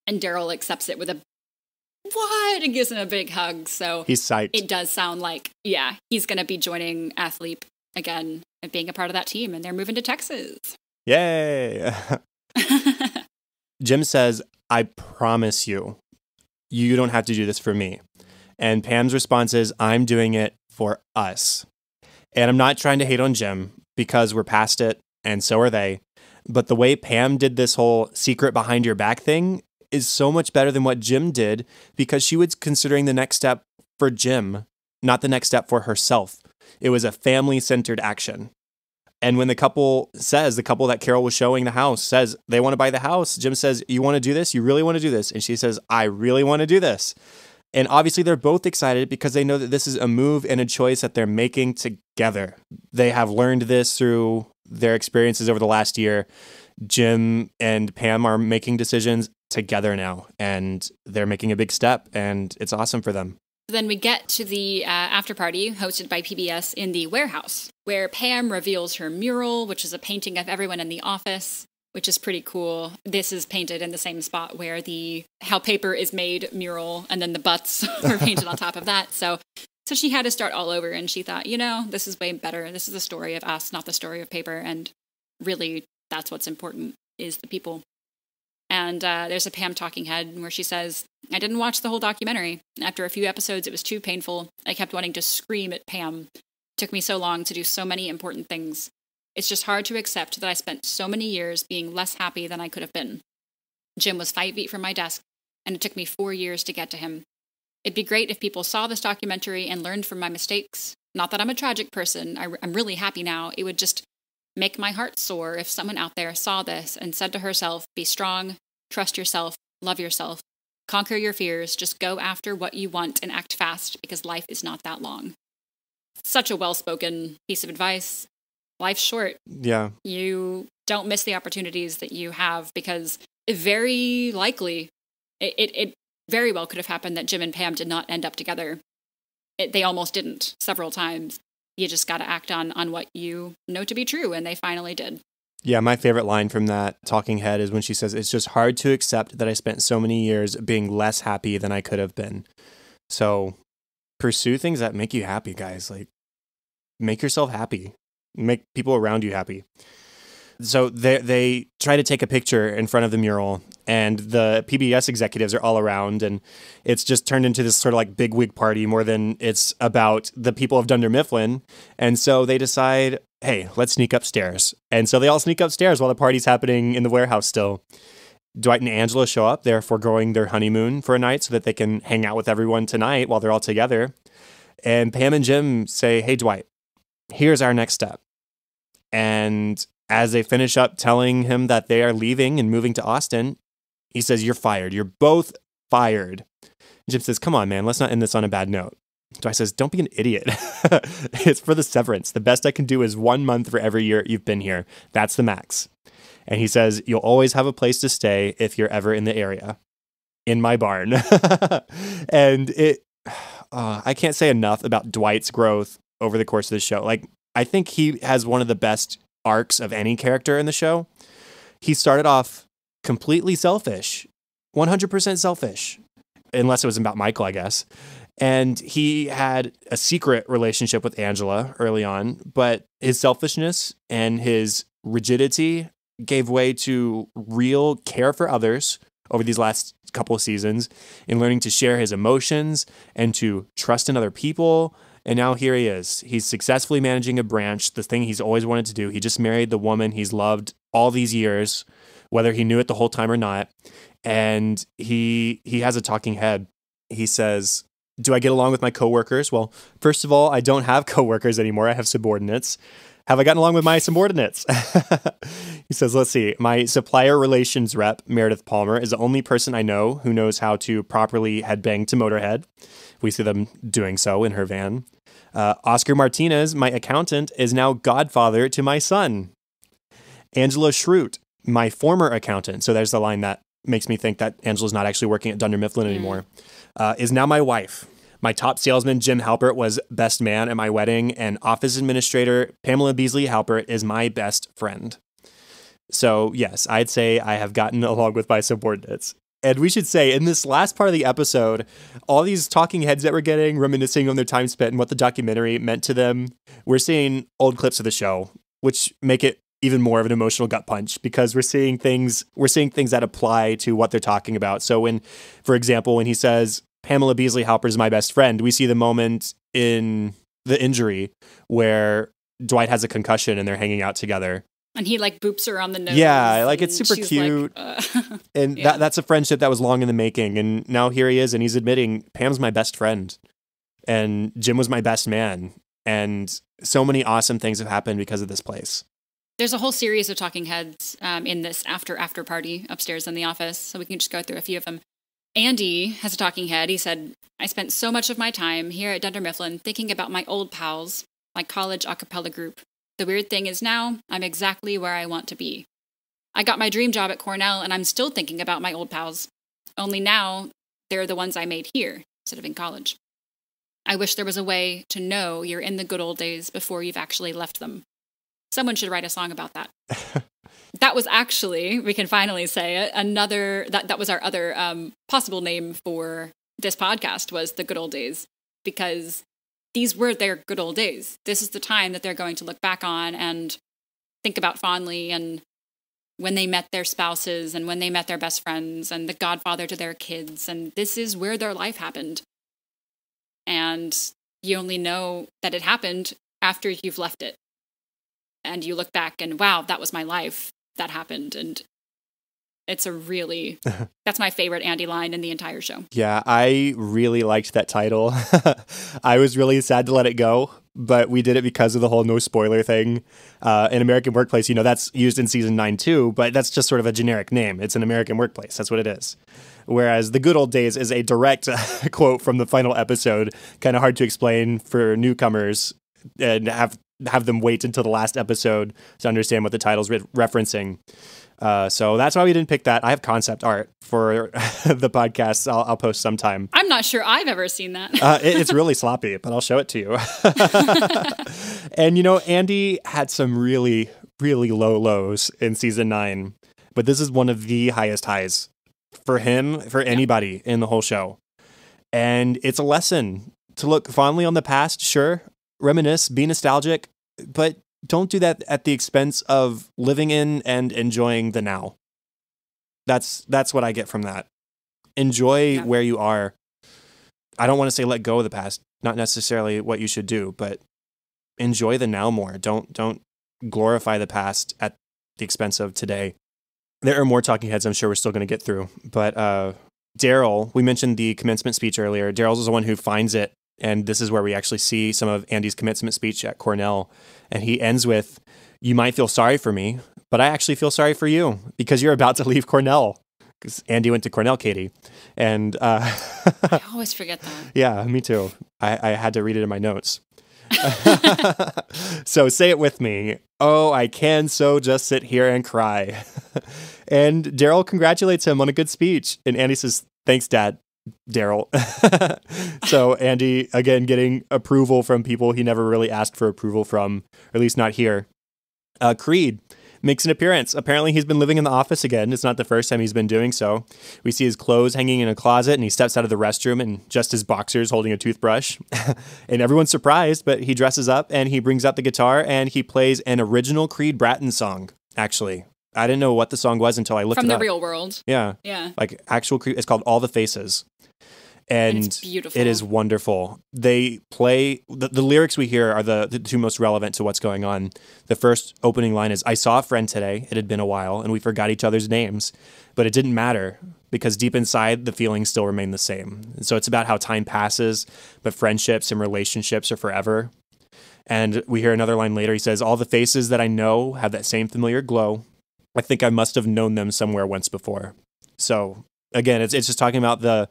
and Daryl accepts it with a what? And gives him a big hug. So he's psyched. It does sound like, yeah, he's going to be joining Athleap again and being a part of that team. And they're moving to Texas. Yay. Jim says, I promise you, you don't have to do this for me. And Pam's response is, I'm doing it for us. And I'm not trying to hate on Jim because we're past it and so are they. But the way Pam did this whole secret behind your back thing is so much better than what Jim did because she was considering the next step for Jim, not the next step for herself. It was a family-centered action. And when the couple that Carol was showing the house says they want to buy the house, Jim says, you want to do this? You really want to do this? And she says, I really want to do this. And obviously they're both excited because they know that this is a move and a choice that they're making together. They have learned this through their experiences over the last year. Jim and Pam are making decisions together now, and they're making a big step, and it's awesome for them. Then we get to the after party hosted by PBS in the warehouse, where Pam reveals her mural, which is a painting of everyone in the office, which is pretty cool. This is painted in the same spot where the How Paper is Made mural, and then the butts were painted on top of that. So she had to start all over, and she thought, this is way better. This is the story of us, not the story of paper, and really that's what's important, is the people. And there's a Pam talking head where she says, I didn't watch the whole documentary. After a few episodes, it was too painful. I kept wanting to scream at Pam. It took me so long to do so many important things. It's just hard to accept that I spent so many years being less happy than I could have been. Jim was 5 feet from my desk, and it took me 4 years to get to him. It'd be great if people saw this documentary and learned from my mistakes. Not that I'm a tragic person. I'm really happy now. It would just make my heart sore if someone out there saw this and said to herself, be strong, trust yourself, love yourself, conquer your fears, just go after what you want and act fast because life is not that long. Such a well-spoken piece of advice. Life's short. Yeah. You don't miss the opportunities that you have because very likely, it very well could have happened that Jim and Pam did not end up together. They almost didn't several times. You just got to act on what you know to be true, and they finally did. Yeah, my favorite line from that talking head is when she says, it's just hard to accept that I spent so many years being less happy than I could have been. So pursue things that make you happy, guys. Like, make yourself happy. Make people around you happy. So they try to take a picture in front of the mural, and the PBS executives are all around, and it's just turned into this sort of like big wig party more than it's about the people of Dunder Mifflin. And so they decide, hey, let's sneak upstairs. And so they all sneak upstairs while the party's happening in the warehouse still. Dwight and Angela show up. They're foregoing their honeymoon for a night so that they can hang out with everyone tonight while they're all together. And Pam and Jim say, hey, Dwight, here's our next step. And as they finish up telling him that they are leaving and moving to Austin, he says, you're fired. You're both fired. Jim says, come on, man, let's not end this on a bad note. Dwight says, don't be an idiot. It's for the severance. The best I can do is 1 month for every year you've been here. That's the max. And he says, you'll always have a place to stay if you're ever in the area. In my barn. And I can't say enough about Dwight's growth over the course of the show. Like, I think he has one of the best arcs of any character in the show. He started off completely selfish, 100% selfish, unless it was about Michael, I guess. And he had a secret relationship with Angela early on, but his selfishness and his rigidity gave way to real care for others over these last couple of seasons in learning to share his emotions and to trust in other people. And now here he is. He's successfully managing a branch, the thing he's always wanted to do. He just married the woman he's loved all these years, whether he knew it the whole time or not. And he has a talking head. He says, do I get along with my coworkers? Well, first of all, I don't have coworkers anymore. I have subordinates. Have I gotten along with my subordinates? He says, let's see. My supplier relations rep, Meredith Palmer, is the only person I know who knows how to properly headbang to Motorhead. We see them doing so in her van. Oscar Martinez, my accountant, is now godfather to my son. Angela Schrute, my former accountant, so there's the line that makes me think that Angela's not actually working at Dunder Mifflin anymore, is now my wife. My top salesman, Jim Halpert, was best man at my wedding, and office administrator Pamela Beasley Halpert is my best friend. So yes, I'd say I have gotten along with my subordinates. And we should say, in this last part of the episode, all these talking heads that we're getting, reminiscing on their time spent and what the documentary meant to them, we're seeing old clips of the show, which make it even more of an emotional gut punch because we're seeing things that apply to what they're talking about. So when, for example, when he says, Pamela Beasley Halpert is my best friend, we see the moment in The Injury where Dwight has a concussion and they're hanging out together. And he like boops her on the nose. Yeah, like it's super cute. Like, and yeah. that's a friendship that was long in the making. And now here he is and he's admitting Pam's my best friend. And Jim was my best man. And so many awesome things have happened because of this place. There's a whole series of talking heads in this after party upstairs in the office. So we can just go through a few of them. Andy has a talking head. He said, I spent so much of my time here at Dunder Mifflin thinking about my old pals, my college a cappella group. The weird thing is now I'm exactly where I want to be. I got my dream job at Cornell and I'm still thinking about my old pals. Only now they're the ones I made here instead of in college. I wish there was a way to know you're in the good old days before you've actually left them. Someone should write a song about that. That was actually, we can finally say it, that was our other possible name for this podcast was The Good Old Days, because these were their good old days. This is the time that they're going to look back on and think about fondly, and when they met their spouses and when they met their best friends and the godfather to their kids. And this is where their life happened. And you only know that it happened after you've left it. And you look back and, wow, that was my life. That happened. And it's that's my favorite Andy line in the entire show. Yeah, I really liked that title. I was really sad to let it go, but we did it because of the whole no spoiler thing. In American Workplace, that's used in season 9 too, but that's just sort of a generic name. It's an American Workplace. That's what it is. Whereas The Good Old Days is a direct quote from the final episode, kind of hard to explain for newcomers and have them wait until the last episode to understand what the title's referencing. So that's why we didn't pick that. I have concept art for the podcast. I'll post sometime. I'm not sure I've ever seen that. It's really sloppy, but I'll show it to you. And, Andy had some really, really low lows in season 9, but this is one of the highest highs for him, for anybody in the whole show. And it's a lesson to look fondly on the past, sure, reminisce, be nostalgic, but don't do that at the expense of living in and enjoying the now. That's what I get from that. Enjoy where you are. I don't want to say let go of the past, not necessarily what you should do, but enjoy the now more. Don't glorify the past at the expense of today. There are more talking heads I'm sure we're still going to get through, but Daryl, we mentioned the commencement speech earlier. Daryl's the one who finds it. And this is where we actually see some of Andy's commencement speech at Cornell. And he ends with, you might feel sorry for me, but I actually feel sorry for you because you're about to leave Cornell. Because Andy went to Cornell, Katie. And I always forget that. Yeah, me too. I had to read it in my notes. So say it with me. Oh, I can so just sit here and cry. And Daryl congratulates him on a good speech. And Andy says, thanks, Dad. Daryl. So Andy, again, getting approval from people he never really asked for approval from, or at least not here. Creed makes an appearance. Apparently he's been living in the office again. It's not the first time he's been doing so. We see his clothes hanging in a closet and he steps out of the restroom in just his boxers holding a toothbrush. And everyone's surprised, but he dresses up and he brings out the guitar and he plays an original Creed Bratton song, actually. I didn't know what the song was until I looked it up. From the real world. Yeah. Yeah. Like actual Creed. It's called All the Faces. And it's beautiful. It is wonderful. They play, the lyrics we hear are the two most relevant to what's going on. The first opening line is, I saw a friend today. It had been a while and we forgot each other's names, but it didn't matter because deep inside the feelings still remain the same. And so it's about how time passes, but friendships and relationships are forever. And we hear another line later. He says, all the faces that I know have that same familiar glow. I think I must have known them somewhere once before. So again, it's just talking about the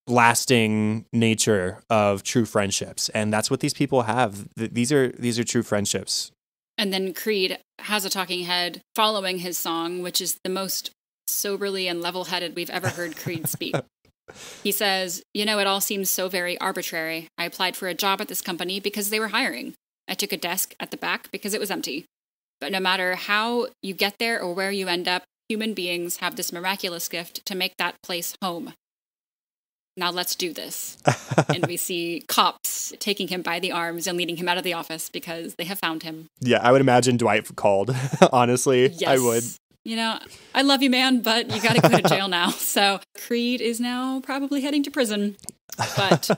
lasting nature of true friendships, and that's what these people have. These are true friendships. And then Creed has a talking head following his song, which is the most soberly and level-headed we've ever heard Creed speak. He says, "You know, it all seems so very arbitrary. I applied for a job at this company because they were hiring. I took a desk at the back because it was empty. But no matter how you get there or where you end up, human beings have this miraculous gift to make that place home. Now let's do this." And we see cops taking him by the arms and leading him out of the office because they have found him. Yeah, I would imagine Dwight called. Honestly, Yes. I would. You know, I love you, man, but you got to go to jail now. So Creed is now probably heading to prison. But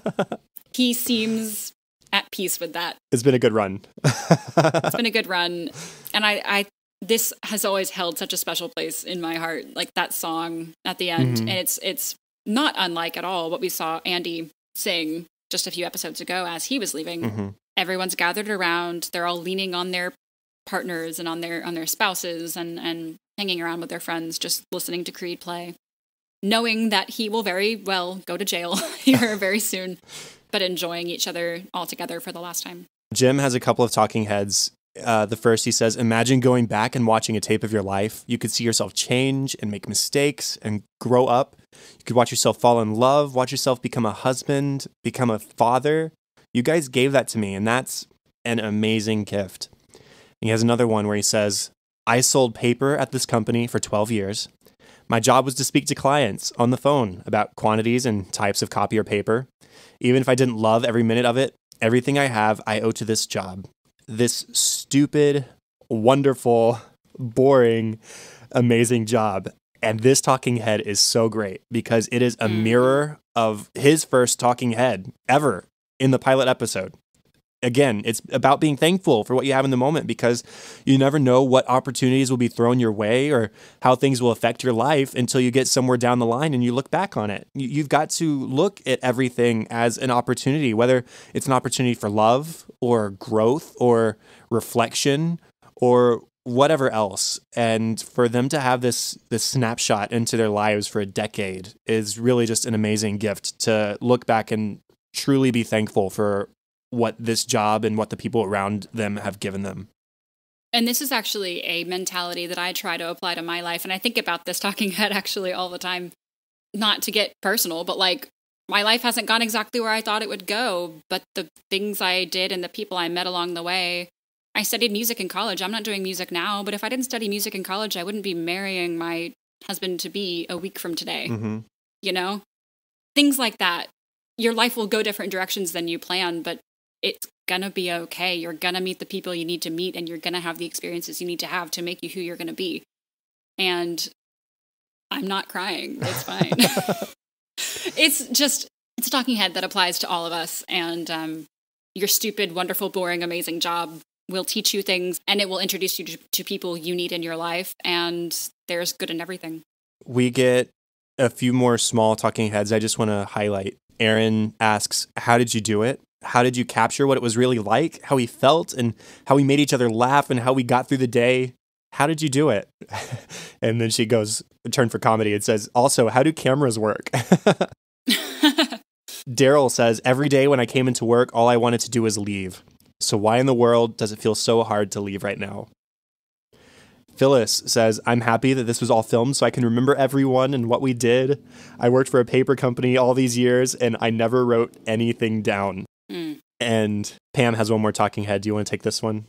he seems at peace with that. It's been a good run. It's been a good run. And I this has always held such a special place in my heart. Like that song at the end. Mhm. And it's not unlike at all what we saw Andy sing just a few episodes ago as he was leaving. Mm-hmm. Everyone's gathered around. They're all leaning on their partners and on their spouses and hanging around with their friends, just listening to Creed play, knowing that he will very well go to jail here very soon, but enjoying each other all together for the last time. Jim has a couple of talking heads. The first, he says, "Imagine going back and watching a tape of your life. You could see yourself change and make mistakes and grow up. You could watch yourself fall in love, watch yourself become a husband, become a father. You guys gave that to me, and that's an amazing gift." And he has another one where he says, "I sold paper at this company for 12 years. My job was to speak to clients on the phone about quantities and types of copy or paper. Even if I didn't love every minute of it, everything I have, I owe to this job. This stupid, wonderful, boring, amazing job." And this talking head is so great because it is a mirror of his first talking head ever in the pilot episode. Again, it's about being thankful for what you have in the moment because you never know what opportunities will be thrown your way or how things will affect your life until you get somewhere down the line and you look back on it. You've got to look at everything as an opportunity, whether it's an opportunity for love or growth or reflection or whatever else. And for them to have this snapshot into their lives for a decade is really just an amazing gift to look back and truly be thankful for what this job and what the people around them have given them. And this is actually a mentality that I try to apply to my life. And I think about this talking head actually all the time, not to get personal, but like my life hasn't gone exactly where I thought it would go. But the things I did and the people I met along the way, I studied music in college. I'm not doing music now, but if I didn't study music in college, I wouldn't be marrying my husband-to-be a week from today. Mm-hmm. You know? Things like that. Your life will go different directions than you plan, but it's gonna be okay. You're gonna meet the people you need to meet, and you're gonna have the experiences you need to have to make you who you're gonna be. And I'm not crying. It's fine. It's a talking head that applies to all of us. And your stupid, wonderful, boring, amazing job will teach you things, and it will introduce you to people you need in your life. And there's good in everything. We get a few more small talking heads I just want to highlight. Aaron asks, "How did you do it? How did you capture what it was really like, how we felt, and how we made each other laugh, and how we got through the day? How did you do it?" And then she goes, turn for comedy, and says, "Also, how do cameras work?" Daryl says, "Every day when I came into work, all I wanted to do was leave. So why in the world does it feel so hard to leave right now?" Phyllis says, "I'm happy that this was all filmed so I can remember everyone and what we did. I worked for a paper company all these years, and I never wrote anything down." And Pam has one more talking head. Do you want to take this one?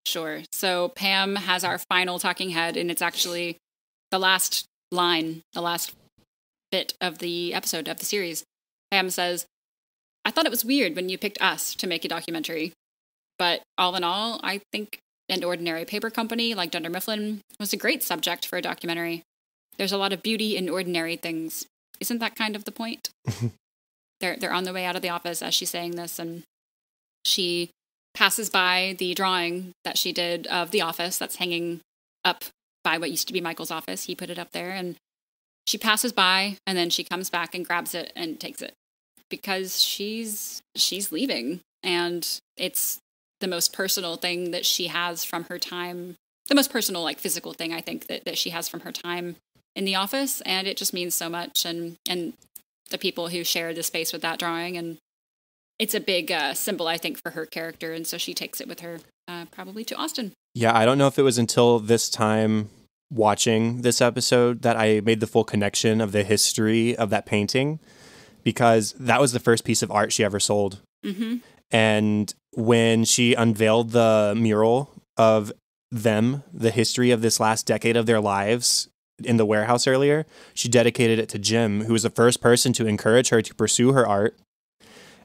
Sure. So Pam has our final talking head, and it's actually the last line, the last bit of the episode of the series. Pam says, "I thought it was weird when you picked us to make a documentary. But all in all, I think an ordinary paper company like Dunder Mifflin was a great subject for a documentary. There's a lot of beauty in ordinary things. Isn't that kind of the point?" They're on the way out of the office as she's saying this, and she passes by the drawing that she did of the office that's hanging up by what used to be Michael's office. He put it up there, and she passes by, and then she comes back and grabs it and takes it because she's leaving, and it's the most personal thing that she has from her time, the most personal, like, physical thing I think that she has from her time in the office, and it just means so much, and the people who share the space with that drawing, and it's a big symbol, I think, for her character, and so she takes it with her probably to Austin. Yeah, I don't know if it was until this time watching this episode that I made the full connection of the history of that painting, because that was the first piece of art she ever sold. Mm-hmm. And when she unveiled the mural of them, the history of this last decade of their lives in the warehouse earlier, she dedicated it to Jim, who was the first person to encourage her to pursue her art.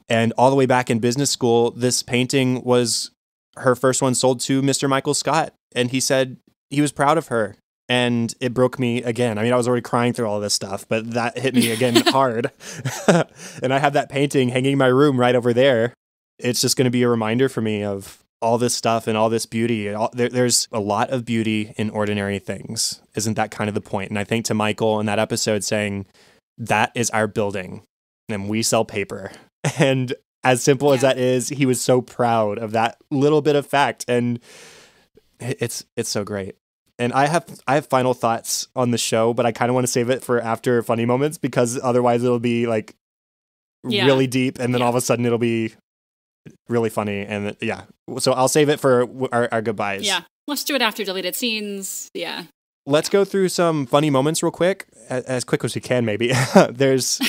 And all the way back in business school, this painting was her first one sold to Mr. Michael Scott. And he said he was proud of her. And it broke me again. I mean, I was already crying through all this stuff, but that hit me again hard. And I have that painting hanging in my room right over there. It's just going to be a reminder for me of all this stuff and all this beauty. There's a lot of beauty in ordinary things. Isn't that kind of the point? And I think to Michael in that episode saying, that is our building and we sell paper. And as simple as that is, he was so proud of that little bit of fact. And it's so great. And I have final thoughts on the show, but I kind of want to save it for after funny moments, because otherwise it'll be like really deep. And then all of a sudden it'll be really funny. And so I'll save it for our goodbyes. Yeah. Let's do it after deleted scenes. Yeah. Let's go through some funny moments real quick, as quick as we can, maybe. There's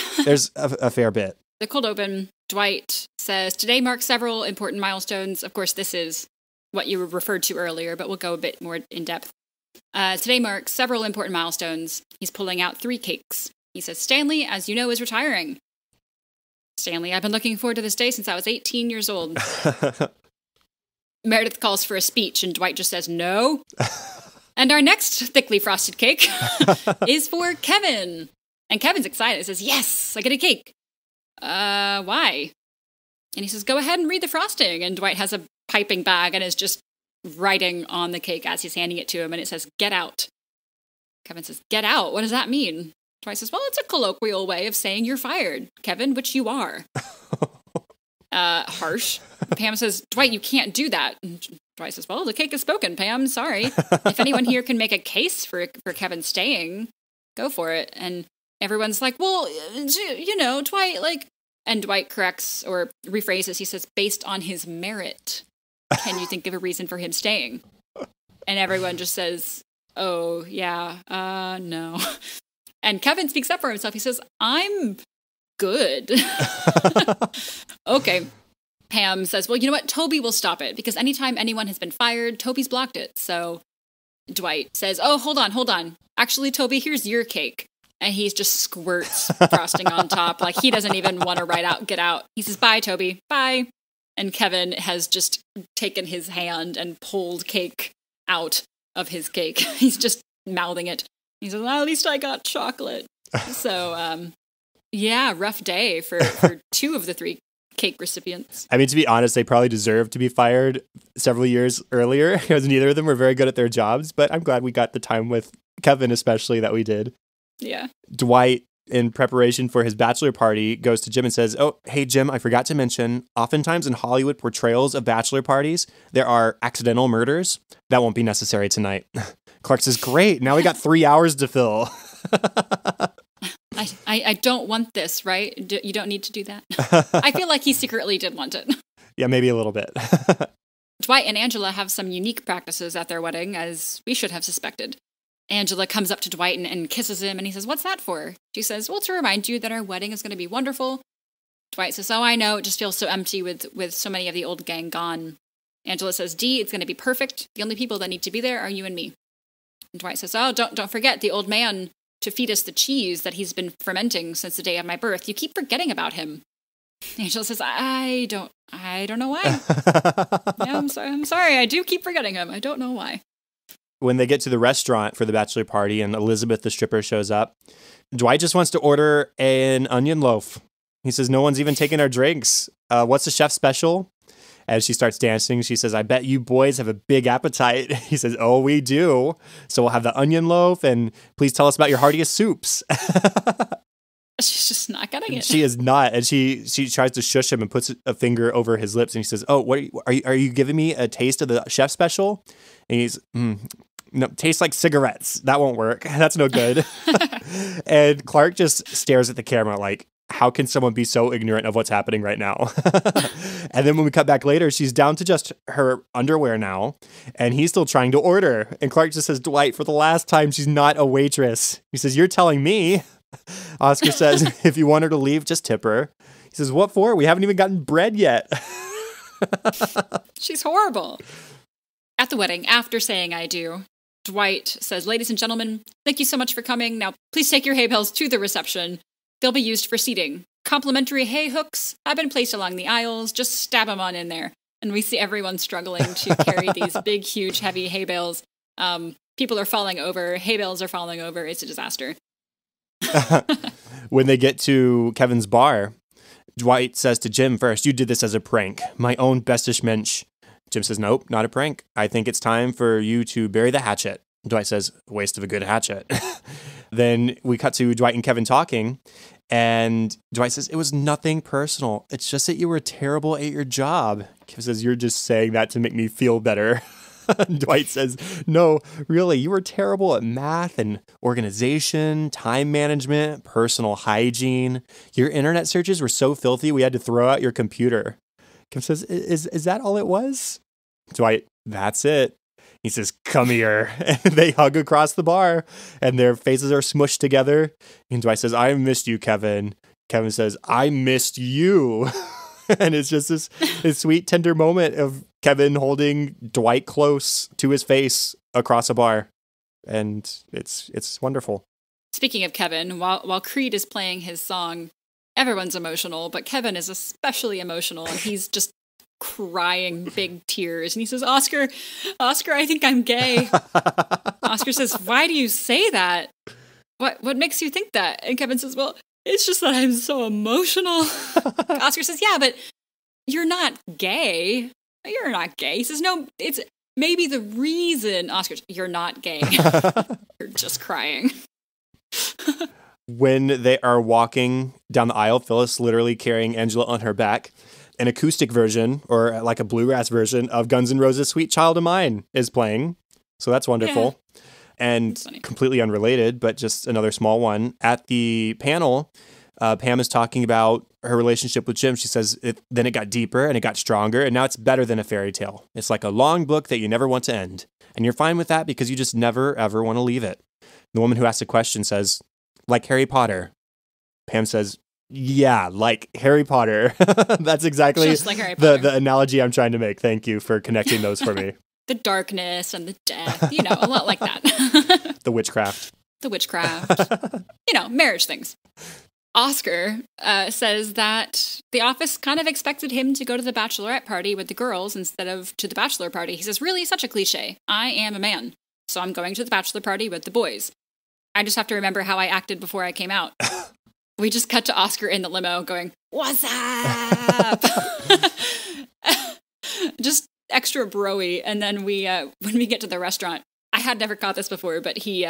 a fair bit. The cold open, Dwight says, today marks several important milestones. Of course, this is what you referred to earlier, but we'll go a bit more in depth. Today marks several important milestones. He's pulling out 3 cakes. He says, Stanley, as you know, is retiring. Stanley, I've been looking forward to this day since I was 18 years old. Meredith calls for a speech, and Dwight just says, no. And our next thickly frosted cake is for Kevin. And Kevin's excited. He says, yes, I get a cake. Why? And he says, go ahead and read the frosting. And Dwight has a piping bag and is just writing on the cake as he's handing it to him. And it says, get out. Kevin says, get out? What does that mean? Dwight says, well, it's a colloquial way of saying you're fired, Kevin, which you are. Harsh. Pam says, Dwight, you can't do that. And Dwight says, well, the cake is spoken, Pam. Sorry. If anyone here can make a case for Kevin staying, go for it. And everyone's like, well, you know, Dwight, like, and Dwight corrects or rephrases. He says, based on his merit, can you think of a reason for him staying? And everyone just says, oh, yeah, no. And Kevin speaks up for himself. He says, I'm good. Okay. Pam says, well, you know what? Toby will stop it, because anytime anyone has been fired, Toby's blocked it. So Dwight says, oh, hold on. Actually, Toby, here's your cake. And he just squirts frosting on top. Like he doesn't even want to write out, get out. He says, bye, Toby. Bye. And Kevin has just taken his hand and pulled cake out of his cake. He's just mouthing it. He says, well, at least I got chocolate. So, yeah, rough day for 2 of the 3 cake recipients. I mean, to be honest, they probably deserved to be fired several years earlier, because neither of them were very good at their jobs. But I'm glad we got the time with Kevin, especially, that we did. Yeah. Dwight, in preparation for his bachelor party, goes to Jim and says, oh, hey, Jim, I forgot to mention, oftentimes in Hollywood portrayals of bachelor parties, there are accidental murders. That won't be necessary tonight. Clark says, great, now we got 3 hours to fill. I don't want this, right? You don't need to do that. I feel like he secretly did want it. Yeah, maybe a little bit. Dwight and Angela have some unique practices at their wedding, as we should have suspected. Angela comes up to Dwight and kisses him, and he says, what's that for? She says, well, to remind you that our wedding is going to be wonderful. Dwight says, oh, I know, it just feels so empty with so many of the old gang gone. Angela says, Dee, it's going to be perfect. The only people that need to be there are you and me. And Dwight says, oh, don't forget the old man to feed us the cheese that he's been fermenting since the day of my birth. You keep forgetting about him. Angela says, I don't know why. Yeah, I'm sorry. I do keep forgetting him. I don't know why. When they get to the restaurant for the bachelor party and Elizabeth, the stripper, shows up, Dwight just wants to order an onion loaf. He says, no one's even taking our drinks. What's the chef's special? As she starts dancing, she says, I bet you boys have a big appetite. He says, oh, we do. So we'll have the onion loaf, and please tell us about your heartiest soups. She's just not getting it. She is not. And she tries to shush him and puts a finger over his lips. And he says, oh, what are you giving me a taste of the chef special? And he's, no, tastes like cigarettes. That won't work. That's no good. And Clark just stares at the camera like, how can someone be so ignorant of what's happening right now? And then when we cut back later, she's down to just her underwear now, and he's still trying to order. And Clark just says, Dwight, for the last time, she's not a waitress. He says, you're telling me. Oscar says, if you want her to leave, just tip her. He says, what for? We haven't even gotten bread yet. She's horrible. At the wedding, after saying I do, Dwight says, ladies and gentlemen, thank you so much for coming. Now, please take your hay bales to the reception. They'll be used for seating. Complimentary hay hooks have been placed along the aisles. Just stab them on in there. And we see everyone struggling to carry these big, huge, heavy hay bales. People are falling over. Hay bales are falling over. It's a disaster. When they get to Kevin's bar, Dwight says to Jim first, you did this as a prank. My own bestish mensch. Jim says, nope, not a prank. I think it's time for you to bury the hatchet. Dwight says, waste of a good hatchet. Then we cut to Dwight and Kevin talking, and Dwight says, it was nothing personal. It's just that you were terrible at your job. Kevin says, you're just saying that to make me feel better. Dwight says, no, really, you were terrible at math and organization, time management, personal hygiene. Your internet searches were so filthy, we had to throw out your computer. Kevin says, is that all it was? Dwight, that's it. He says, come here. And they hug across the bar, and their faces are smushed together. And Dwight says, I missed you, Kevin. Kevin says, I missed you. And it's just this sweet, tender moment of Kevin holding Dwight close to his face across a bar. And it's wonderful. Speaking of Kevin, while Creed is playing his song, everyone's emotional, but Kevin is especially emotional, and he's just crying big tears. And he says, Oscar, I think I'm gay. Oscar says, why do you say that? What makes you think that? And Kevin says, well, it's just that I'm so emotional. Oscar says, yeah, but you're not gay. You're not gay. He says, no, it's maybe the reason. Oscar, you're not gay. You're just crying. When they are walking down the aisle, Phyllis literally carrying Angela on her back. An acoustic version, or like a bluegrass version, of Guns N' Roses' Sweet Child of Mine is playing. So that's wonderful. Yeah. And completely unrelated, but just another small one. At the panel, Pam is talking about her relationship with Jim. She says, then it got deeper and it got stronger, and now it's better than a fairy tale. It's like a long book that you never want to end. And you're fine with that because you just never, ever want to leave it. The woman who asked the question says, like Harry Potter. Pam says, yeah, like Harry Potter. That's exactly just like Harry Potter. The analogy I'm trying to make. Thank you for connecting those for me. The darkness and the death, a lot like that. The witchcraft. Marriage things. Oscar says that the office kind of expected him to go to the bachelorette party with the girls instead of to the bachelor party. He says, really, such a cliche. I am a man, so I'm going to the bachelor party with the boys. I just have to remember how I acted before I came out. We just cut to Oscar in the limo going, what's up? Just extra bro-y. And then when we get to the restaurant, I had never caught this before, but he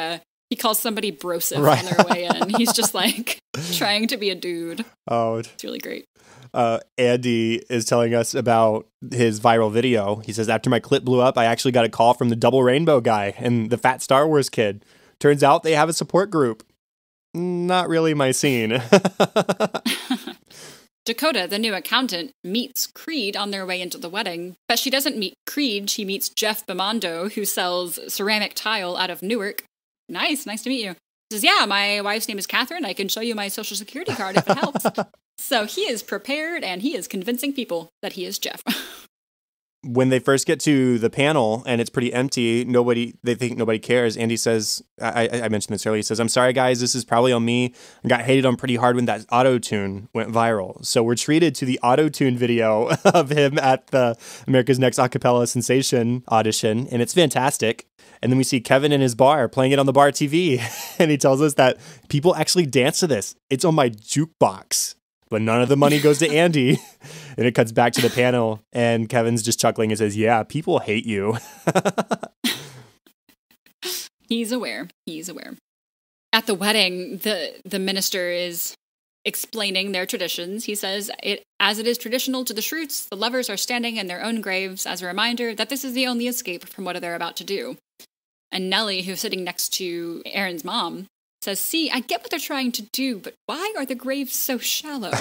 calls somebody brosif on their way in. He's just like trying to be a dude. Oh, it's really great. Andy is telling us about his viral video. He says, after my clip blew up, I actually got a call from the Double Rainbow guy and the fat Star Wars kid. Turns out they have a support group. Not really my scene. Dakota, the new accountant, meets Creed on their way into the wedding, but she doesn't meet Creed. She meets Jeff Bimondo, who sells ceramic tile out of Newark. Nice to meet you. He says, yeah, my wife's name is Catherine. I can show you my social security card if it helps. So he is prepared, and he is convincing people that he is Jeff. When they first get to the panel and it's pretty empty, they think nobody cares. Andy says, I mentioned this earlier, he says, I'm sorry, guys, this is probably on me. I got hated on pretty hard when that auto-tune went viral. So we're treated to the auto-tune video of him at the America's Next Acapella Sensation audition, and it's fantastic. And then we see Kevin in his bar playing it on the bar TV, and he tells us that people actually dance to this. It's on my jukebox. But none of the money goes to Andy. And it cuts back to the panel, and Kevin's just chuckling and says, yeah, people hate you. He's aware. At the wedding, the minister is explaining their traditions. He says, as it is traditional to the Schrutes, the lovers are standing in their own graves as a reminder that this is the only escape from what they're about to do. And Nellie, who's sitting next to Aaron's mom, says, see, I get what they're trying to do, but why are the graves so shallow?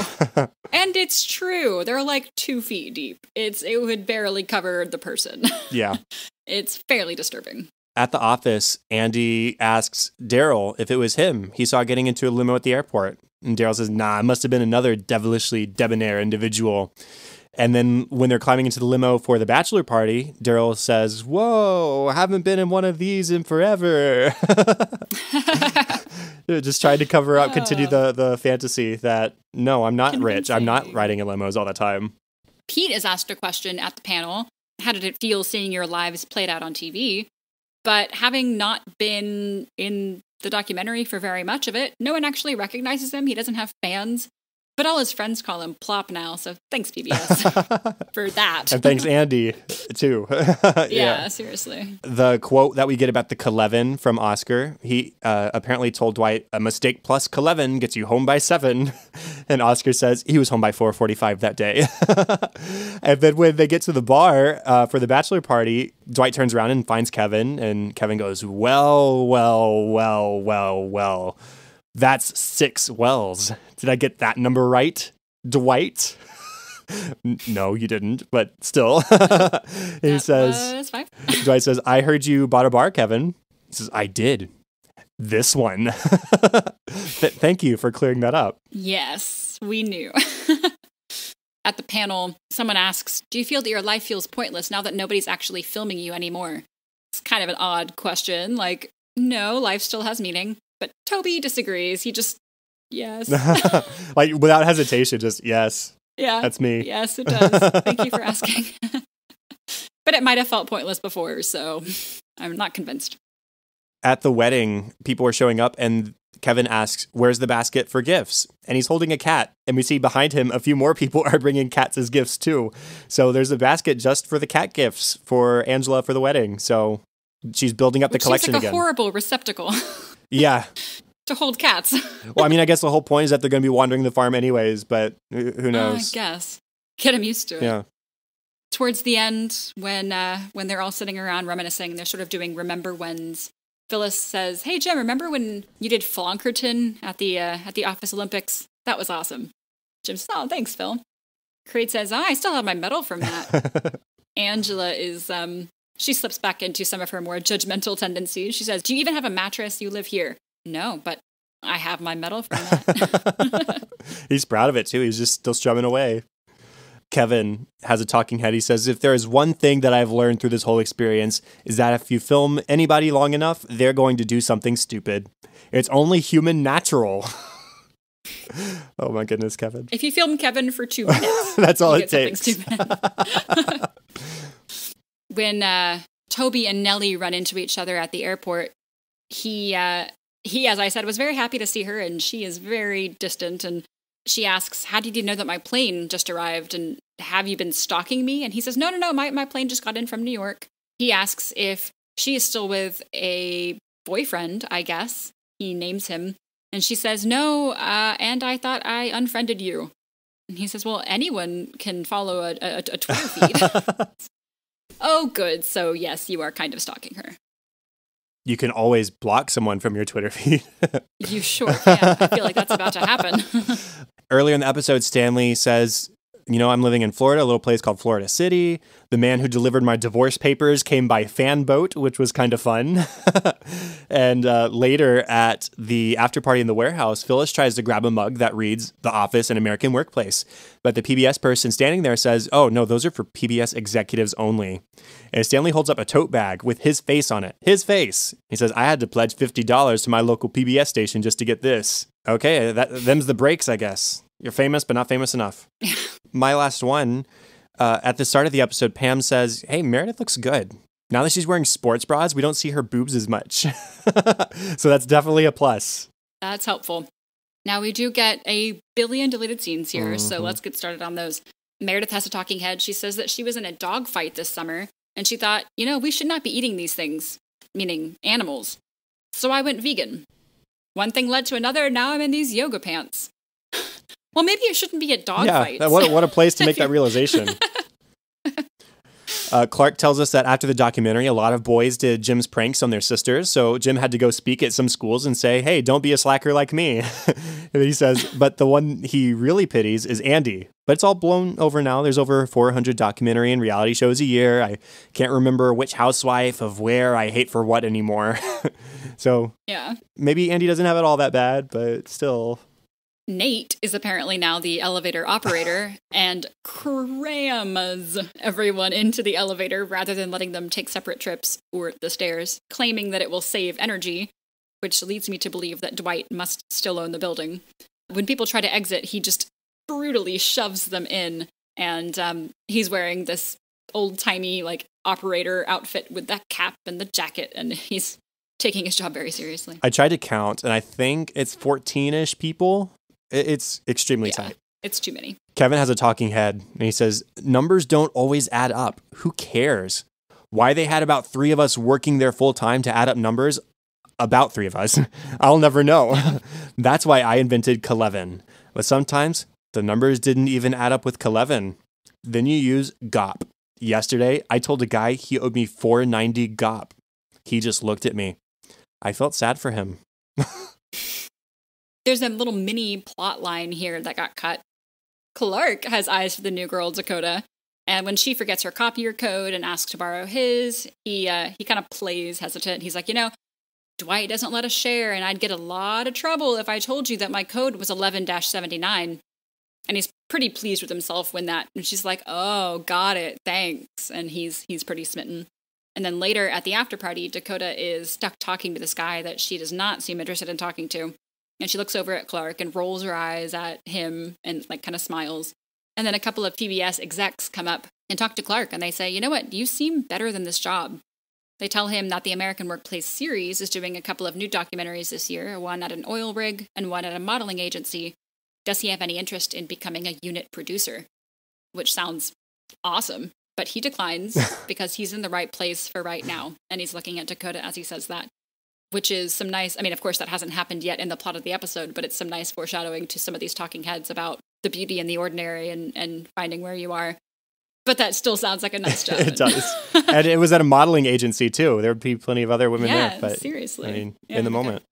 And it's true. They're like 2 feet deep. It would barely cover the person. Yeah. It's fairly disturbing. At the office, Andy asks Daryl if it was him he saw getting into a limo at the airport. And Daryl says, nah, it must have been another devilishly debonair individual. And then when they're climbing into the limo for the bachelor party, Daryl says, whoa, haven't been in one of these in forever. Just trying to cover up, continue the fantasy that, no, I'm not rich. I'm not riding in limos all the time. Pete is asked a question at the panel. How did it feel seeing your lives played out on TV? But having not been in the documentary for very much of it, no one actually recognizes him. He doesn't have fans. But all his friends call him Plop now, so thanks, PBS, for that. And thanks, Andy, too. Yeah, seriously. The quote that we get about the K11 from Oscar, he apparently told Dwight, a mistake plus K11 gets you home by 7. And Oscar says he was home by 4:45 that day. And then when they get to the bar for the bachelor party, Dwight turns around and finds Kevin, and Kevin goes, well. That's 6 wells. Did I get that number right, Dwight? No, you didn't, but still. He says, Dwight says, I heard you bought a bar, Kevin. He says, I did. This one. Thank you for clearing that up. Yes, we knew. At the panel, someone asks, do you feel that your life feels pointless now that nobody's actually filming you anymore? It's kind of an odd question. Like, no, life still has meaning. But Toby disagrees. He just, yes. Like, without hesitation, just, yes. Yeah. That's me. Yes, it does. Thank you for asking. But it might have felt pointless before, so I'm not convinced. At the wedding, people are showing up, and Kevin asks, where's the basket for gifts? And he's holding a cat. And we see behind him a few more people are bringing cats as gifts, too. So there's a basket just for the cat gifts for Angela for the wedding. So she's building up the collection again. It's like a again. Horrible receptacle. Yeah. To hold cats. Well, I mean, I guess the whole point is that they're going to be wandering the farm anyways, but who knows? I guess. Get them used to it. Yeah. Towards the end, when they're all sitting around reminiscing, they're sort of doing remember whens. Phyllis says, hey, Jim, remember when you did Flonkerton at the Office Olympics? That was awesome. Jim says, oh, thanks, Phil. Creed says, I still have my medal from that. Angela is... She slips back into some of her more judgmental tendencies. She says, do you even have a mattress? You live here. No, but I have my medal from that. He's proud of it, too. He's just still strumming away. Kevin has a talking head. He says, if there is one thing that I've learned through this whole experience is that if you film anybody long enough, they're going to do something stupid. It's only human natural. Oh, my goodness, Kevin. If you film Kevin for 2 minutes, that's all it takes. When Toby and Nellie run into each other at the airport, he, as I said, was very happy to see her, and she is very distant. And she asks, how did you know that my plane just arrived? And have you been stalking me? And he says, no, my plane just got in from New York. He asks if she is still with a boyfriend, I guess. He names him. And she says, no, and I thought I unfriended you. And he says, well, anyone can follow a Twitter feed. Oh, good. So, yes, you are kind of stalking her. You can always block someone from your Twitter feed. You sure can. I feel like that's about to happen. Earlier in the episode, Stanley says, you know, I'm living in Florida, a little place called Florida City. The man who delivered my divorce papers came by fan boat, which was kind of fun. And later at the after party in the warehouse, Phyllis tries to grab a mug that reads The Office, an American Workplace. But the PBS person standing there says, oh, no, those are for PBS executives only. And Stanley holds up a tote bag with his face on it. His face. He says, I had to pledge $50 to my local PBS station just to get this. Okay, them's the breaks, I guess. You're famous, but not famous enough. My last one, at the start of the episode, Pam says, hey, Meredith looks good. Now that she's wearing sports bras, we don't see her boobs as much. So that's definitely a plus. That's helpful. Now we do get a billion deleted scenes here, so let's get started on those. Meredith has a talking head. She says that she was in a dog fight this summer, and she thought, you know, we should not be eating these things, meaning animals. So I went vegan. One thing led to another, and now I'm in these yoga pants. Well, maybe it shouldn't be a dog fight. What a place to make that realization. Clark tells us that after the documentary, a lot of boys did Jim's pranks on their sisters. So Jim had to go speak at some schools and say, hey, don't be a slacker like me. And he says, but the one he really pities is Andy. But it's all blown over now. There's over 400 documentary and reality shows a year. I can't remember which housewife of where I hate for what anymore. So yeah, maybe Andy doesn't have it all that bad, but still. Nate is apparently now the elevator operator and crams everyone into the elevator rather than letting them take separate trips or the stairs, claiming that it will save energy, which leads me to believe that Dwight must still own the building. When people try to exit, he just brutally shoves them in, and he's wearing this old-timey like operator outfit with that cap and the jacket, and he's taking his job very seriously. I tried to count, and I think it's 14-ish people. It's extremely tight. It's too many. Kevin has a talking head, and he says, numbers don't always add up. Who cares? Why they had about 3 of us working there full time to add up numbers? About 3 of us. I'll never know. That's why I invented Keleven. But sometimes the numbers didn't even add up with Keleven. Then you use GOP. Yesterday, I told a guy he owed me $4.90 GOP. He just looked at me. I felt sad for him. There's a little mini plot line here that got cut. Clark has eyes for the new girl, Dakota, and when she forgets her copier code and asks to borrow his, he kind of plays hesitant. He's like, Dwight doesn't let us share, and I'd get a lot of trouble if I told you that my code was 11-79. And he's pretty pleased with himself when and she's like, oh, got it, thanks. And he's pretty smitten. And then later at the after party, Dakota is stuck talking to this guy that she does not seem interested in talking to. And she looks over at Clark and rolls her eyes at him and like kind of smiles. And then a couple of PBS execs come up and talk to Clark, and they say, you know what, you seem better than this job. They tell him that the American Workplace series is doing a couple of new documentaries this year, one at an oil rig and one at a modeling agency. Does he have any interest in becoming a unit producer? Which sounds awesome, but he declines because he's in the right place for right now. And he's looking at Dakota as he says that, which is some nice, of course that hasn't happened yet in the plot of the episode, but it's some nice foreshadowing to some of these talking heads about the beauty and the ordinary and finding where you are. But that still sounds like a nice job. It does. And it was at a modeling agency, too. There would be plenty of other women there. But seriously. In the moment.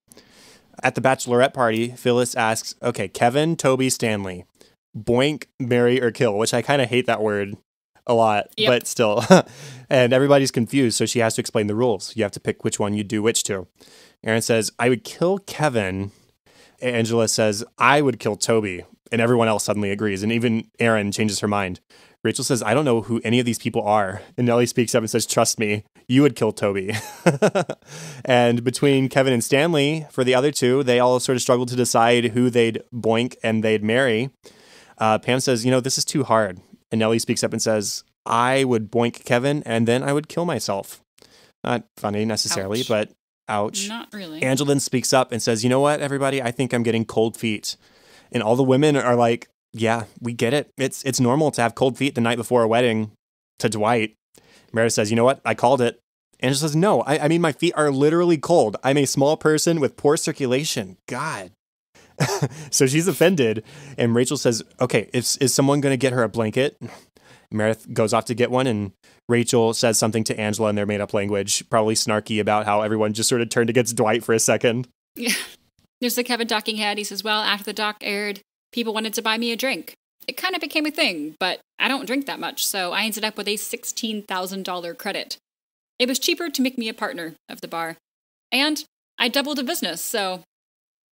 At the bachelorette party, Phyllis asks, okay, Kevin, Toby, Stanley, boink, marry, or kill, which I kind of hate that word a lot, but still. And everybody's confused, so she has to explain the rules. You have to pick which one you do which to. Aaron says, I would kill Kevin. Angela says, I would kill Toby. And everyone else suddenly agrees. And even Aaron changes her mind. Rachel says, I don't know who any of these people are. And Nellie speaks up and says, trust me, you would kill Toby. And between Kevin and Stanley, for the other two, they all sort of struggle to decide who they'd boink and they'd marry. Pam says, this is too hard. And Nellie speaks up and says, I would boink Kevin and then I would kill myself. Not funny necessarily, but ouch. Not really. Angela then speaks up and says, you know what, everybody, I think I'm getting cold feet. And all the women are like, yeah, we get it. It's normal to have cold feet the night before a wedding to Dwight. Meredith says, you know what? I called it. Angela says, no, I mean, my feet are literally cold. I'm a small person with poor circulation. God. So she's offended. And Rachel says, okay, is someone going to get her a blanket? Meredith goes off to get one. And Rachel says something to Angela in their made up language, probably snarky about how everyone just sort of turned against Dwight for a second. Yeah. There's the Kevin talking head. He says, well, after the doc aired, people wanted to buy me a drink. It kind of became a thing, but I don't drink that much, so I ended up with a $16,000 credit. It was cheaper to make me a partner of the bar. And I doubled the business, so...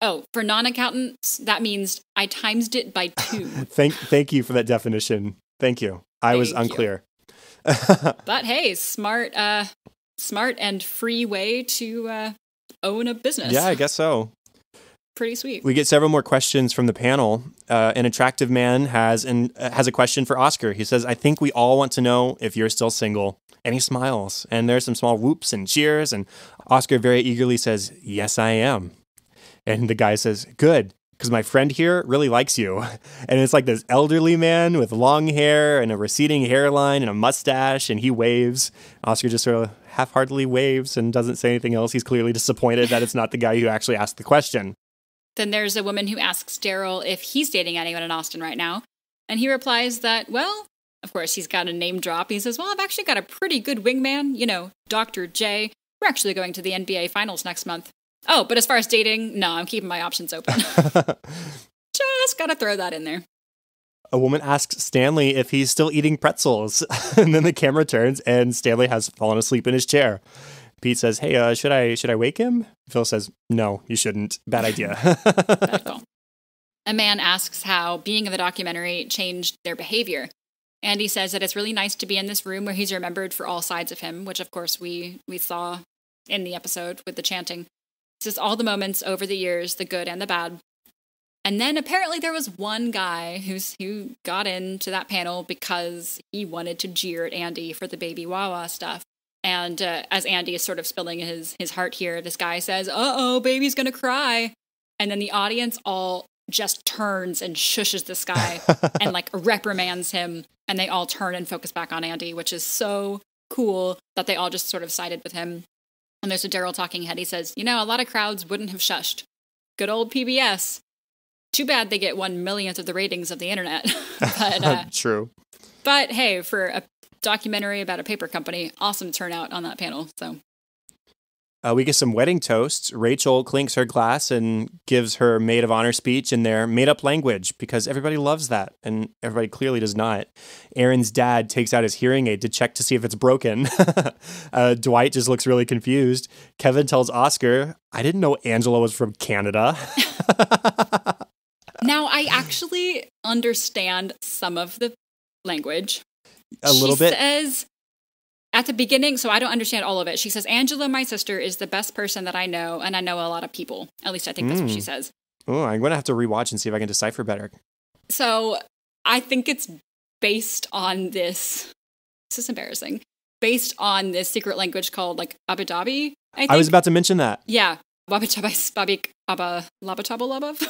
Oh, for non-accountants, that means I timesed it by 2. Thank you for that definition. Thank you. I was unclear. But hey, smart and free way to own a business. Yeah, I guess so. Pretty sweet. We get several more questions from the panel. An attractive man has a question for Oscar. He says, I think we all want to know if you're still single. And he smiles. And there's some small whoops and cheers. And Oscar very eagerly says, yes, I am. And the guy says, good, because my friend here really likes you. And it's like this elderly man with long hair and a receding hairline and a mustache. And he waves. Oscar just sort of half-heartedly waves and doesn't say anything else. He's clearly disappointed that it's not the guy who actually asked the question. Then there's a woman who asks Daryl if he's dating anyone in Austin right now. And he replies that, well, Of course, he's got a name drop. He says, well, I've actually got a pretty good wingman, Dr. J. We're actually going to the NBA Finals next month. Oh, but as far as dating, no, I'm keeping my options open. Just gotta throw that in there. A woman asks Stanley if he's still eating pretzels, and then the camera turns, and Stanley has fallen asleep in his chair. Pete says, hey, should I wake him? Phil says, no, you shouldn't. Bad idea. Bad call. A man asks how being in the documentary changed their behavior. Andy says that it's really nice to be in this room where he's remembered for all sides of him, which of course we saw in the episode with the chanting. It's just all the moments over the years, the good and the bad. And then apparently there was one guy who got into that panel because he wanted to jeer at Andy for the baby Wawa stuff. And as Andy is sort of spilling his heart here, this guy says, uh-oh, baby's gonna cry. And then the audience all just turns and shushes this guy and like reprimands him. And they all turn and focus back on Andy, which is so cool that they all just sort of sided with him. And there's a Daryl talking head. He says, a lot of crowds wouldn't have shushed. Good old PBS. Too bad they get 1/1,000,000th of the ratings of the internet. But, True. But hey, for a documentary about a paper company, awesome turnout on that panel. So we get some wedding toasts. Rachel clinks her glass and gives her maid of honor speech in their made-up language because everybody loves that, and everybody clearly does not. Aaron's dad takes out his hearing aid to check to see if it's broken. Dwight just looks really confused. Kevin tells Oscar, I didn't know Angela was from Canada. Now, I actually understand some of the language. A little bit. She says at the beginning, so I don't understand all of it. She says, Angela, my sister, is the best person that I know, and I know a lot of people. At least I think that's what she says. Oh, I'm going to have to rewatch and see if I can decipher better. So I think it's based on this is embarrassing, based on this secret language called like Abu Dhabi, I think. I was about to mention that. Yeah. Babik Abba Labatabalabav.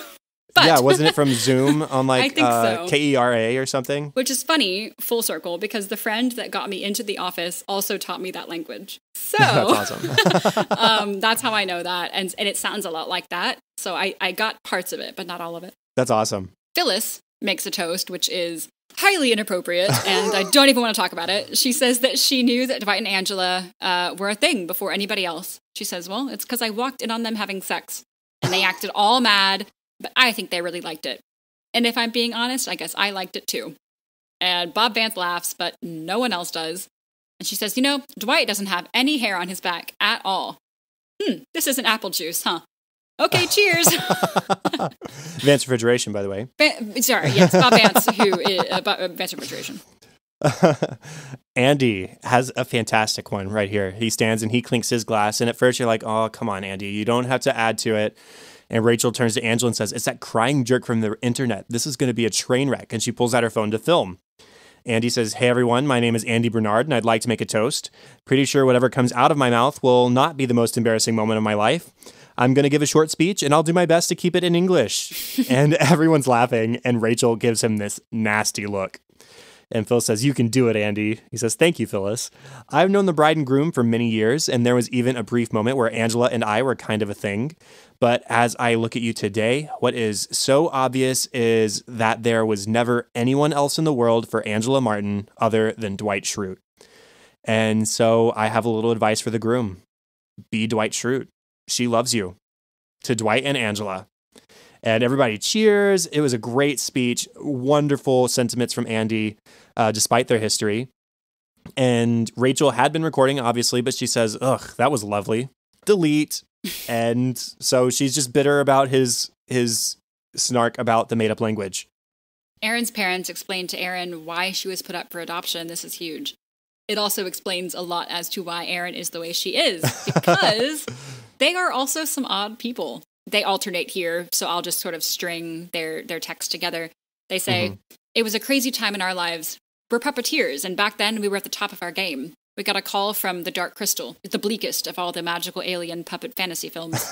But, yeah, wasn't it from Zoom on like I think so. KERA or something? Which is funny, full circle, because the friend that got me into the office also taught me that language. So that's awesome. That's how I know that. And it sounds a lot like that. So I got parts of it, but not all of it. That's awesome. Phyllis makes a toast, which is highly inappropriate, and I don't even want to talk about it. She says that she knew that Dwight and Angela were a thing before anybody else. She says, well, it's because I walked in on them having sex, and they acted all mad. But I think they really liked it. And if I'm being honest, I guess I liked it too. And Bob Vance laughs, but no one else does. And she says, Dwight doesn't have any hair on his back at all. This isn't apple juice, huh? Okay, cheers. Vance Refrigeration, by the way. Sorry, yes, Bob Vance, who is Vance Refrigeration. Andy has a fantastic one right here. He stands and he clinks his glass. And at first you're like, oh, come on, Andy. You don't have to add to it. And Rachel turns to Angela and says, it's that crying jerk from the internet. This is going to be a train wreck. And she pulls out her phone to film. Andy says, hey, everyone, my name is Andy Bernard, and I'd like to make a toast. Pretty sure whatever comes out of my mouth will not be the most embarrassing moment of my life. I'm going to give a short speech, and I'll do my best to keep it in English. And everyone's laughing, and Rachel gives him this nasty look. And Phil says, you can do it, Andy. He says, thank you, Phyllis. I've known the bride and groom for many years, and there was even a brief moment where Angela and I were kind of a thing. But as I look at you today, what is so obvious is that there was never anyone else in the world for Angela Martin other than Dwight Schrute. And so I have a little advice for the groom. Be Dwight Schrute. She loves you. To Dwight and Angela. And everybody cheers. It was a great speech. Wonderful sentiments from Andy, despite their history. And Rachel had been recording, obviously, but she says, ugh, that was lovely. Delete. And so she's just bitter about his snark about the made-up language. Aaron's parents explained to Aaron why she was put up for adoption. This is huge. It also explains a lot as to why Aaron is the way she is, because they are also some odd people. They alternate here, so I'll just sort of string their text together. They say, It was a crazy time in our lives. We're puppeteers, and back then we were at the top of our game. We got a call from the Dark Crystal, the bleakest of all the magical alien puppet fantasy films.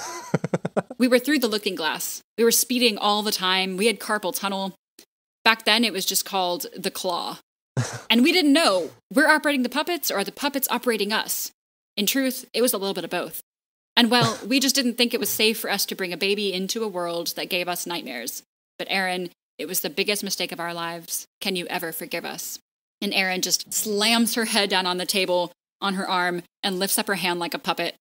We were through the Looking Glass. We were speeding all the time. We had carpal tunnel. Back then it was just called the Claw. And we didn't know, we're operating the puppets or are the puppets operating us? In truth, it was a little bit of both. And well, we just didn't think it was safe for us to bring a baby into a world that gave us nightmares. But Aaron, it was the biggest mistake of our lives. Can you ever forgive us? And Erin just slams her head down on the table on her arm and lifts up her hand like a puppet.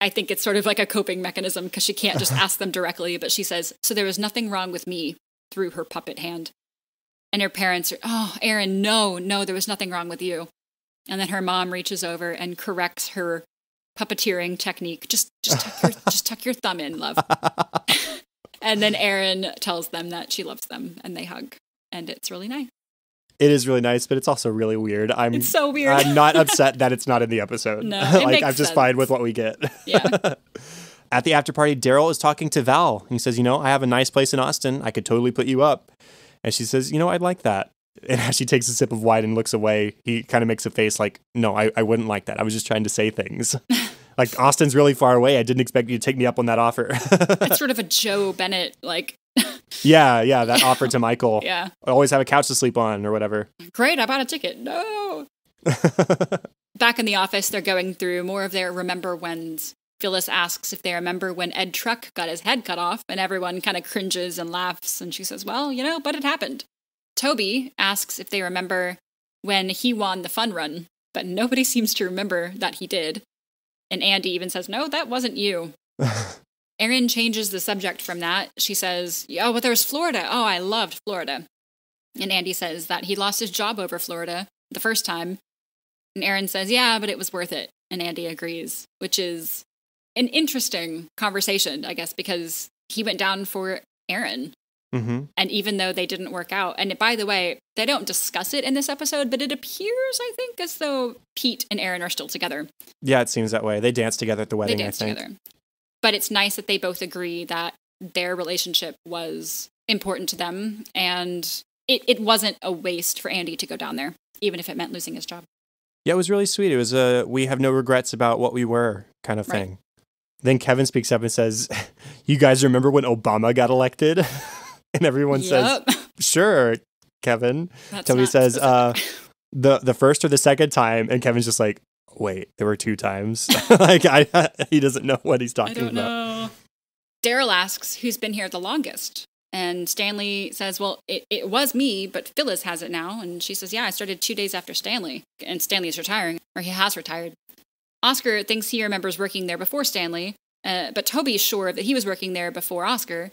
I think it's sort of like a coping mechanism because she can't just ask them directly, but she says, so there was nothing wrong with me, through her puppet hand. And her parents are, oh, Erin, no, there was nothing wrong with you. And then her mom reaches over and corrects her puppeteering technique. Just tuck your thumb in, love. And then Erin tells them that she loves them and they hug. And it's really nice. It is really nice, but it's also really weird. It's so weird. I'm not upset that it's not in the episode. No, it makes I'm just sense. fine with what we get. Yeah. At the after party, Daryl is talking to Val. He says, I have a nice place in Austin. I could totally put you up. And she says, I'd like that. And as she takes a sip of wine and looks away, he kind of makes a face like, no, I wouldn't like that. I was just trying to say things. Like, Austin's really far away. I didn't expect you to take me up on that offer. It's sort of a Joe Bennett, like... Yeah, that offer to Michael. Yeah. I always have a couch to sleep on or whatever. Great, I bought a ticket. No. Back in the office, they're going through more of their remember whens. Phyllis asks if they remember when Ed Truck got his head cut off, and everyone kind of cringes and laughs, and she says, well, but it happened. Toby asks if they remember when he won the fun run, but nobody seems to remember that he did. And Andy even says, no, that wasn't you. Erin changes the subject from that. She says, oh, but there was Florida. Oh, I loved Florida. And Andy says that he lost his job over Florida the first time. And Erin says, yeah, but it was worth it. And Andy agrees, which is an interesting conversation, I guess, because he went down for Erin. Mm-hmm. And even though they didn't work out, and by the way, they don't discuss it in this episode, but it appears, I think, as though Pete and Erin are still together. Yeah, it seems that way. They dance together at the wedding, I think. Together. But it's nice that they both agree that their relationship was important to them, and it wasn't a waste for Andy to go down there, even if it meant losing his job. Yeah, it was really sweet. It was a we have no regrets about what we were kind of thing. Right. Then Kevin speaks up and says, you guys remember when Obama got elected? And everyone says, sure, Kevin. Toby says, the first or the second time, and Kevin's just like, wait, there were 2 times. He doesn't know what he's talking about. Know. Daryl asks who's been here the longest. And Stanley says, well, it was me, but Phyllis has it now. And she says, yeah, I started 2 days after Stanley. And Stanley's retiring, or he has retired. Oscar thinks he remembers working there before Stanley, but Toby's sure that he was working there before Oscar.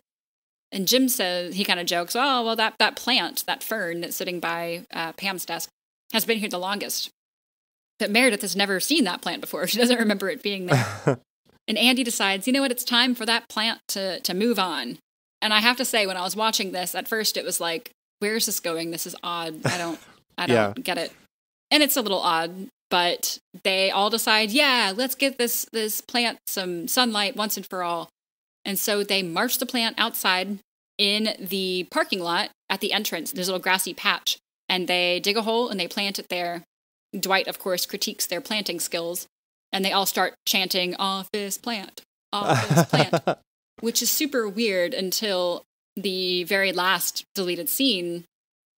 And Jim says, he kind of jokes, oh, well, that plant, that fern that's sitting by Pam's desk, has been here the longest. But Meredith has never seen that plant before. She doesn't remember it being there. And Andy decides, it's time for that plant to move on. And I have to say, when I was watching this, at first it was like, where's this going? This is odd. I don't get it. And it's a little odd, but they all decide, yeah, let's get this plant some sunlight once and for all. And so they march the plant outside in the parking lot at the entrance. There's a little grassy patch, and they dig a hole and they plant it there. Dwight, of course, critiques their planting skills, and they all start chanting, office plant, which is super weird until the very last deleted scene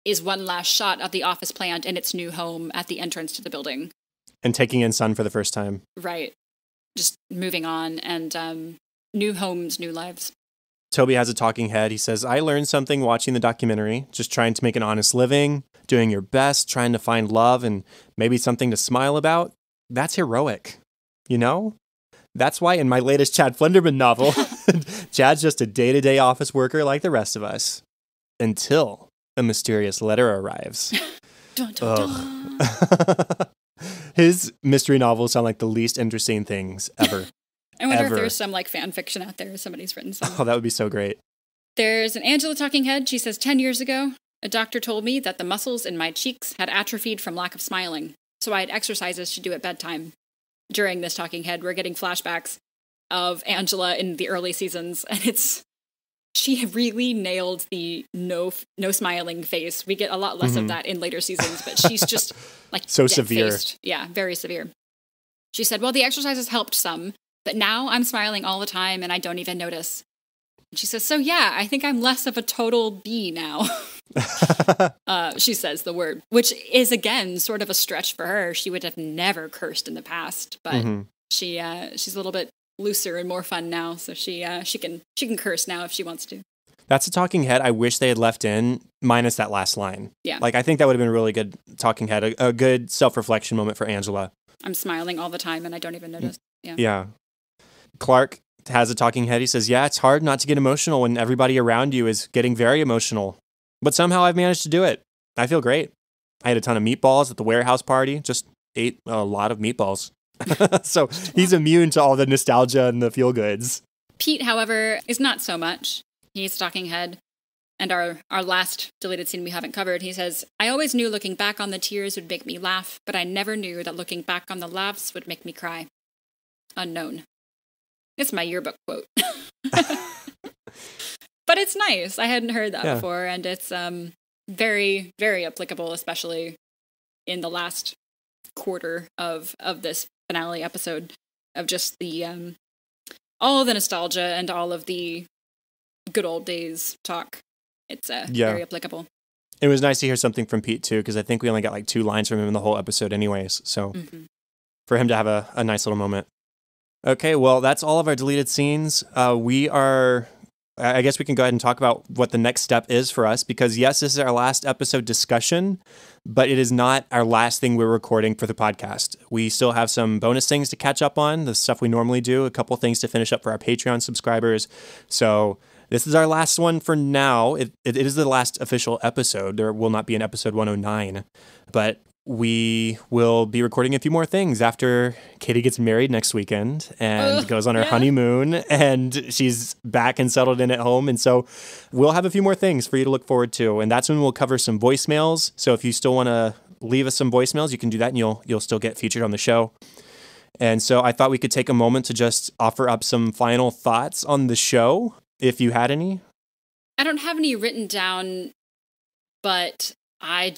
is one last shot of the office plant and its new home at the entrance to the building. And taking in sun for the first time. Right. Just moving on, and new homes, new lives. Toby has a talking head. He says, I learned something watching the documentary, just trying to make an honest living, doing your best, trying to find love and maybe something to smile about. That's heroic, That's why in my latest Chad Flenderman novel, Chad's just a day-to-day office worker like the rest of us. Until a mysterious letter arrives. Dun, dun, dun. His mystery novels sound like the least interesting things ever. I wonder if there's some fan fiction out there. Somebody's written some. Oh, that would be so great. There's an Angela talking head. She says, 10 years ago, a doctor told me that the muscles in my cheeks had atrophied from lack of smiling. So I had exercises to do at bedtime. During this talking head, we're getting flashbacks of Angela in the early seasons. And she really nailed the no smiling face. We get a lot less of that in later seasons, but she's just so severe. Yeah, very severe. She said, well, the exercises helped some. But now I'm smiling all the time and I don't even notice. And she says, so yeah, I think I'm less of a total B now. She says the word, which is, again, sort of a stretch for her. She would have never cursed in the past, but she's a little bit looser and more fun now. So she can curse now if she wants to. That's a talking head I wish they had left in, minus that last line. Yeah. Like, I think that would have been a really good talking head, a good self-reflection moment for Angela. I'm smiling all the time and I don't even notice. Yeah. Yeah. Clark has a talking head. He says, yeah, it's hard not to get emotional when everybody around you is getting very emotional. But somehow I've managed to do it. I feel great. I had a ton of meatballs at the warehouse party. Just ate a lot of meatballs. So he's immune to all the nostalgia and the feel-goods. Pete, however, is not so much. He's talking head. And our last deleted scene we haven't covered, he says, I always knew looking back on the tears would make me laugh, but I never knew that looking back on the laughs would make me cry. Unknown. It's my yearbook quote. But it's nice. I hadn't heard that before, and it's very, very applicable, especially in the last quarter of this finale episode, of just the all of the nostalgia and all of the good old days talk. It's very applicable. It was nice to hear something from Pete too, because I think we only got like 2 lines from him in the whole episode anyways. So for him to have a nice little moment. Okay, well, that's all of our deleted scenes. I guess we can go ahead and talk about what the next step is for us, because yes, this is our last episode discussion, but it is not our last thing we're recording for the podcast. We still have some bonus things to catch up on, the stuff we normally do, a couple things to finish up for our Patreon subscribers. So this is our last one for now. It is the last official episode. There will not be an episode 109, but we will be recording a few more things after Katie gets married next weekend and goes on her honeymoon, and she's back and settled in at home. And so we'll have a few more things for you to look forward to. And that's when we'll cover some voicemails. So if you still want to leave us some voicemails, you can do that and you'll still get featured on the show. And so I thought we could take a moment to just offer up some final thoughts on the show, if you had any. I don't have any written down, but I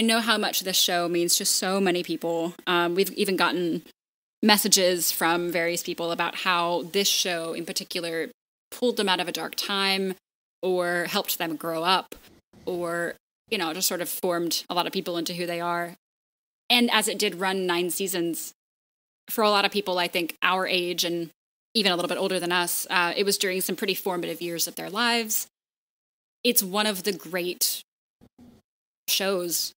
know how much this show means to so many people. We've even gotten messages from various people about how this show in particular pulled them out of a dark time or helped them grow up or, just sort of formed a lot of people into who they are. And as it did run 9 seasons, for a lot of people, I think our age and even a little bit older than us, it was during some pretty formative years of their lives. It's one of the great shows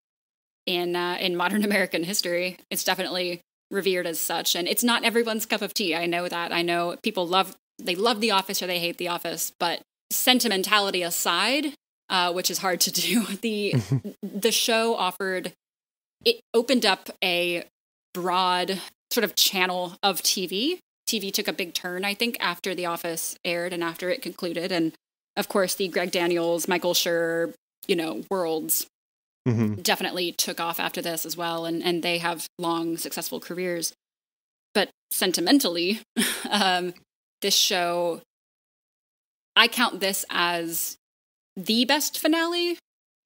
in modern American history. It's definitely revered as such, and it's not everyone's cup of tea. I know that. I know people love The Office or they hate The Office, but sentimentality aside, which is hard to do, the show opened up a broad sort of channel of TV. TV took a big turn, I think, after The Office aired and after it concluded, and of course the Greg Daniels, Michael Schur, worlds definitely took off after this as well, and they have long, successful careers. But sentimentally, this show, I count this as the best finale,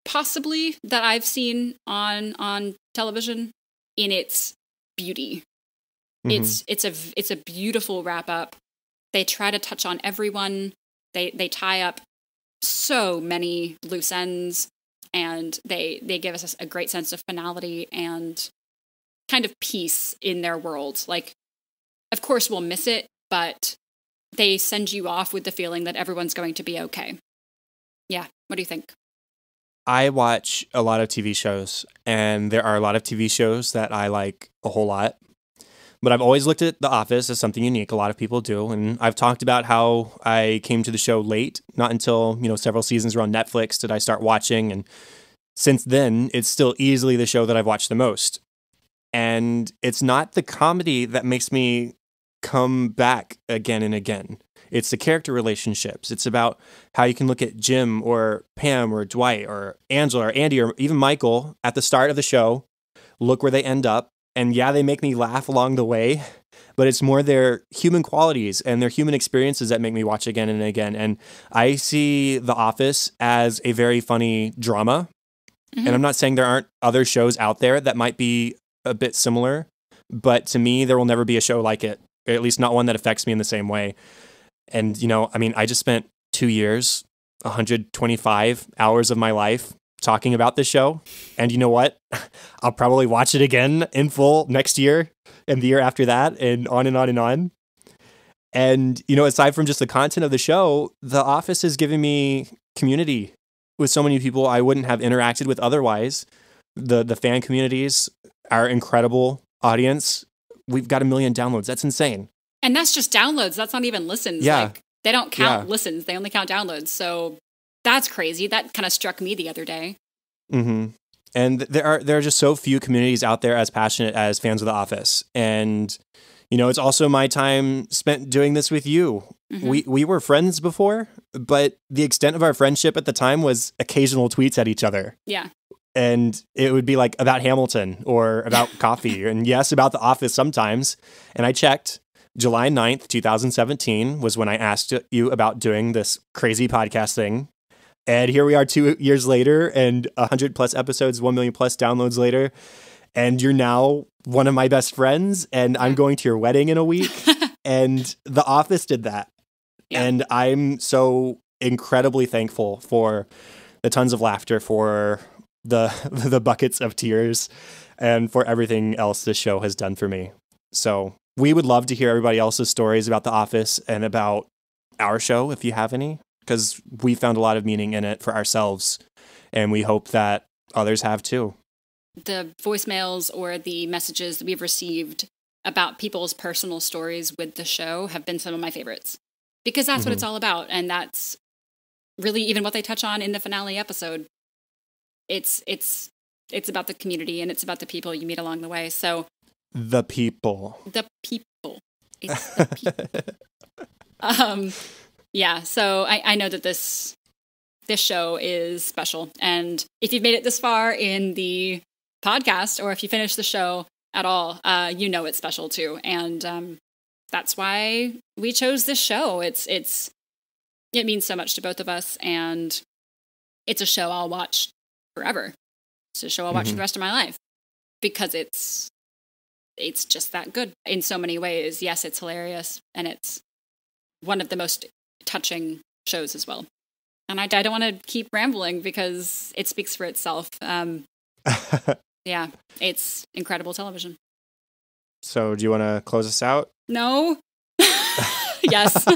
possibly, that I've seen on television in its beauty. It's a beautiful wrap up. They try to touch on everyone. They tie up so many loose ends. And they give us a great sense of finality and kind of peace in their world. Like, of course, we'll miss it, but they send you off with the feeling that everyone's going to be okay. Yeah. What do you think? I watch a lot of TV shows, and there are a lot of TV shows that I like a whole lot. But I've always looked at The Office as something unique. A lot of people do. And I've talked about how I came to the show late. Not until, several seasons were on Netflix did I start watching. And since then, it's still easily the show that I've watched the most. And it's not the comedy that makes me come back again and again. It's the character relationships. It's about how you can look at Jim or Pam or Dwight or Angela or Andy or even Michael at the start of the show, look where they end up. And yeah, they make me laugh along the way, but it's more their human qualities and their human experiences that make me watch again and again. And I see The Office as a very funny drama. And I'm not saying there aren't other shows out there that might be a bit similar, but to me, there will never be a show like it, or at least not one that affects me in the same way. And, I just spent 2 years, 125 hours of my life talking about this show. And you know what? I'll probably watch it again in full next year and the year after that and on and on and on. And, aside from just the content of the show, The Office has given me community with so many people I wouldn't have interacted with otherwise. The fan communities, our incredible audience. We've got 1 million downloads. That's insane. And that's just downloads. That's not even listens. Yeah. Like, they don't count listens. They only count downloads. So that's crazy. That kind of struck me the other day. Mm-hmm. And there are just so few communities out there as passionate as fans of The Office. And, it's also my time spent doing this with you. Mm-hmm. We were friends before, but the extent of our friendship at the time was occasional tweets at each other. Yeah. And it would be like about Hamilton or about coffee. And yes, about The Office sometimes. And I checked. July 9th, 2017 was when I asked you about doing this crazy podcast thing. And here we are 2 years later and 100 plus episodes, 1 million plus downloads later. And you're now one of my best friends. And I'm going to your wedding in a week. And The Office did that. Yeah. And I'm so incredibly thankful for the tons of laughter, for the buckets of tears, and for everything else this show has done for me. So we would love to hear everybody else's stories about The Office and about our show, if you have any, because we found a lot of meaning in it for ourselves, and we hope that others have too. The voicemails or the messages that we've received about people's personal stories with the show have been some of my favorites, because that's what it's all about, and that's really even what they touch on in the finale episode. It's about the community, and it's about the people you meet along the way. So The people. It's the people. Yeah, so I know that this show is special. And if you've made it this far in the podcast, or if you finish the show at all, it's special too. And that's why we chose this show. It means so much to both of us, and it's a show I'll watch forever. It's a show I'll watch for the rest of my life, because it's just that good in so many ways. Yes, it's hilarious, and it's one of the most touching shows as well. And I don't want to keep rambling because it speaks for itself. Yeah, it's incredible television. So do you want to close us out? No. Yes.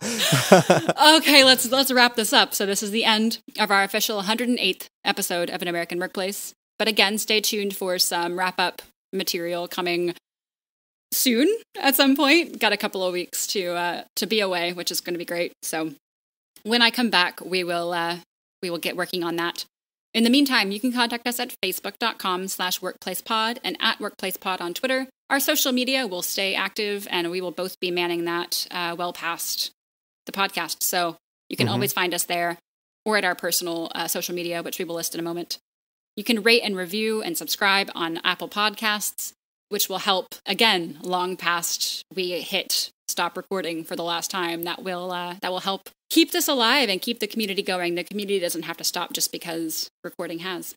Okay, let's wrap this up. So this is the end of our official 108th episode of An American Workplace. But again, stay tuned for some wrap-up material coming soon at some point. Got a couple of weeks to be away, which is going to be great. So when I come back, we will get working on that. In the meantime, you can contact us at facebook.com/workplacepod and at workplacepod on Twitter. Our social media will stay active, and we will both be manning that well past the podcast. So you can always find us there, or at our personal social media, which we will list in a moment. You can rate and review and subscribe on Apple Podcasts, which will help, again, long past we hit stop recording for the last time. That will help keep this alive and keep the community going. The community doesn't have to stop just because recording has.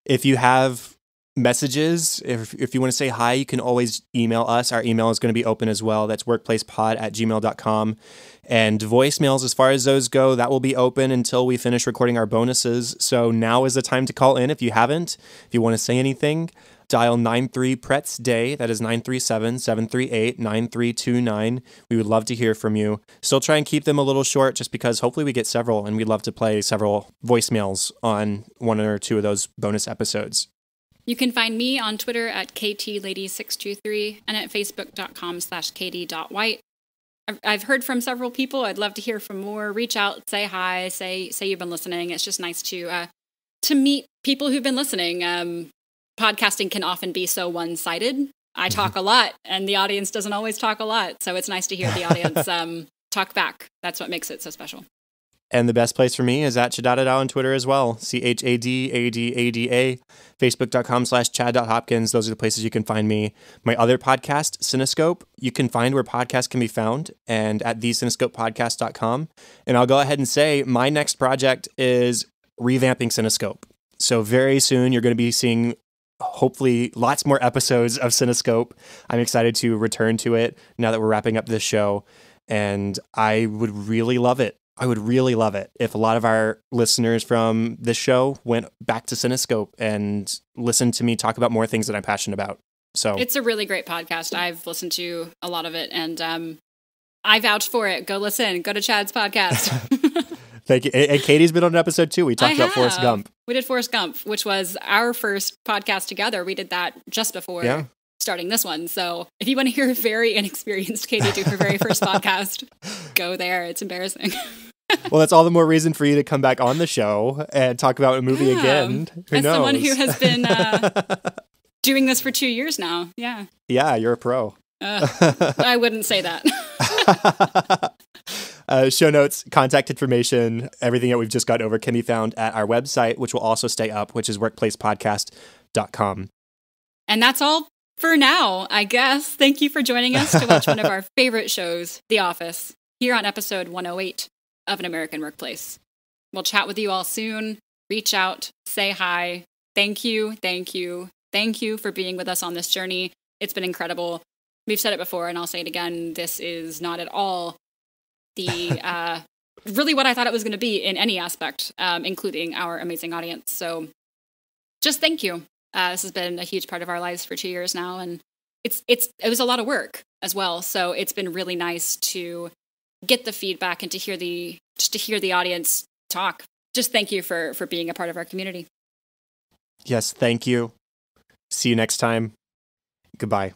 If you have messages, if you want to say hi, you can always email us. Our email is going to be open as well. That's workplacepod@gmail.com. And voicemails, as far as those go, that will be open until we finish recording our bonuses. So now is the time to call in if you haven't. If you want to say anything, dial 93-PRETS-DAY. That is 937-738-9329. We would love to hear from you. Still try and keep them a little short just because hopefully we get several, and we'd love to play several voicemails on one or two of those bonus episodes. You can find me on Twitter at KTLady623 and at facebook.com/KD.White. I've heard from several people. I'd love to hear from more. Reach out, say hi, say you've been listening. It's just nice to meet people who've been listening. Podcasting can often be so one-sided. I talk a lot, and the audience doesn't always talk a lot. So it's nice to hear the audience talk back. That's what makes it so special. And the best place for me is at Chadadada on Twitter as well. CHADADADA, Facebook.com/Chad.Hopkins. Those are the places you can find me. My other podcast, Cinescope, you can find where podcasts can be found and at thecinescopepodcast.com. And I'll go ahead and say my next project is revamping Cinescope. So very soon you're going to be seeing hopefully lots more episodes of Cinescope. I'm excited to return to it now that we're wrapping up this show. And I would really love it. I would really love it if a lot of our listeners from this show went back to Cinescope and listened to me talk about more things that I'm passionate about. So it's a really great podcast. I've listened to a lot of it, and I vouch for it. Go listen. Go to Chad's podcast. Thank you. And Katie's been on an episode too. We talked about Forrest Gump. We did Forrest Gump, which was our first podcast together. We did that just before starting this one. So if you want to hear a very inexperienced Katie do her very first podcast, go there. It's embarrassing. Well, that's all the more reason for you to come back on the show and talk about a movie again. Who knows? As someone who has been doing this for 2 years now. Yeah. Yeah, you're a pro. I wouldn't say that. Show notes, contact information, everything that we've just got over can be found at our website, which will also stay up, which is workplacepodcast.com. And that's all for now, I guess. Thank you for joining us to watch one of our favorite shows, The Office, here on episode 108 of An American Workplace. We'll chat with you all soon. Reach out, say hi. Thank you, thank you, thank you for being with us on this journey. It's been incredible. We've said it before, and I'll say it again. This is not at all the really what I thought it was going to be in any aspect, including our amazing audience. So just thank you. This has been a huge part of our lives for 2 years now, and it was a lot of work as well. So it's been really nice to get the feedback and to hear the audience talk. Just thank you for being a part of our community. Yes, thank you. See you next time. Goodbye.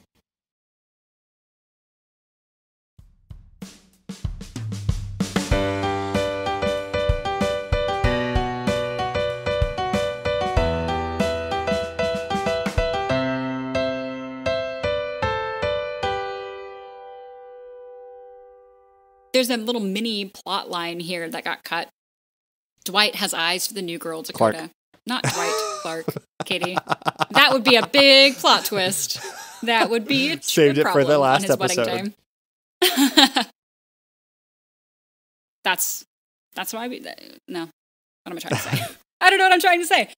There's a little mini plot line here that got cut. Dwight has eyes for the new girl, Dakota. Clark. Not Dwight, Clark, Katie. That would be a big plot twist. That would be a saved it for the last episode. Wedding time. That's why we... No. What am I trying to say? I don't know what I'm trying to say.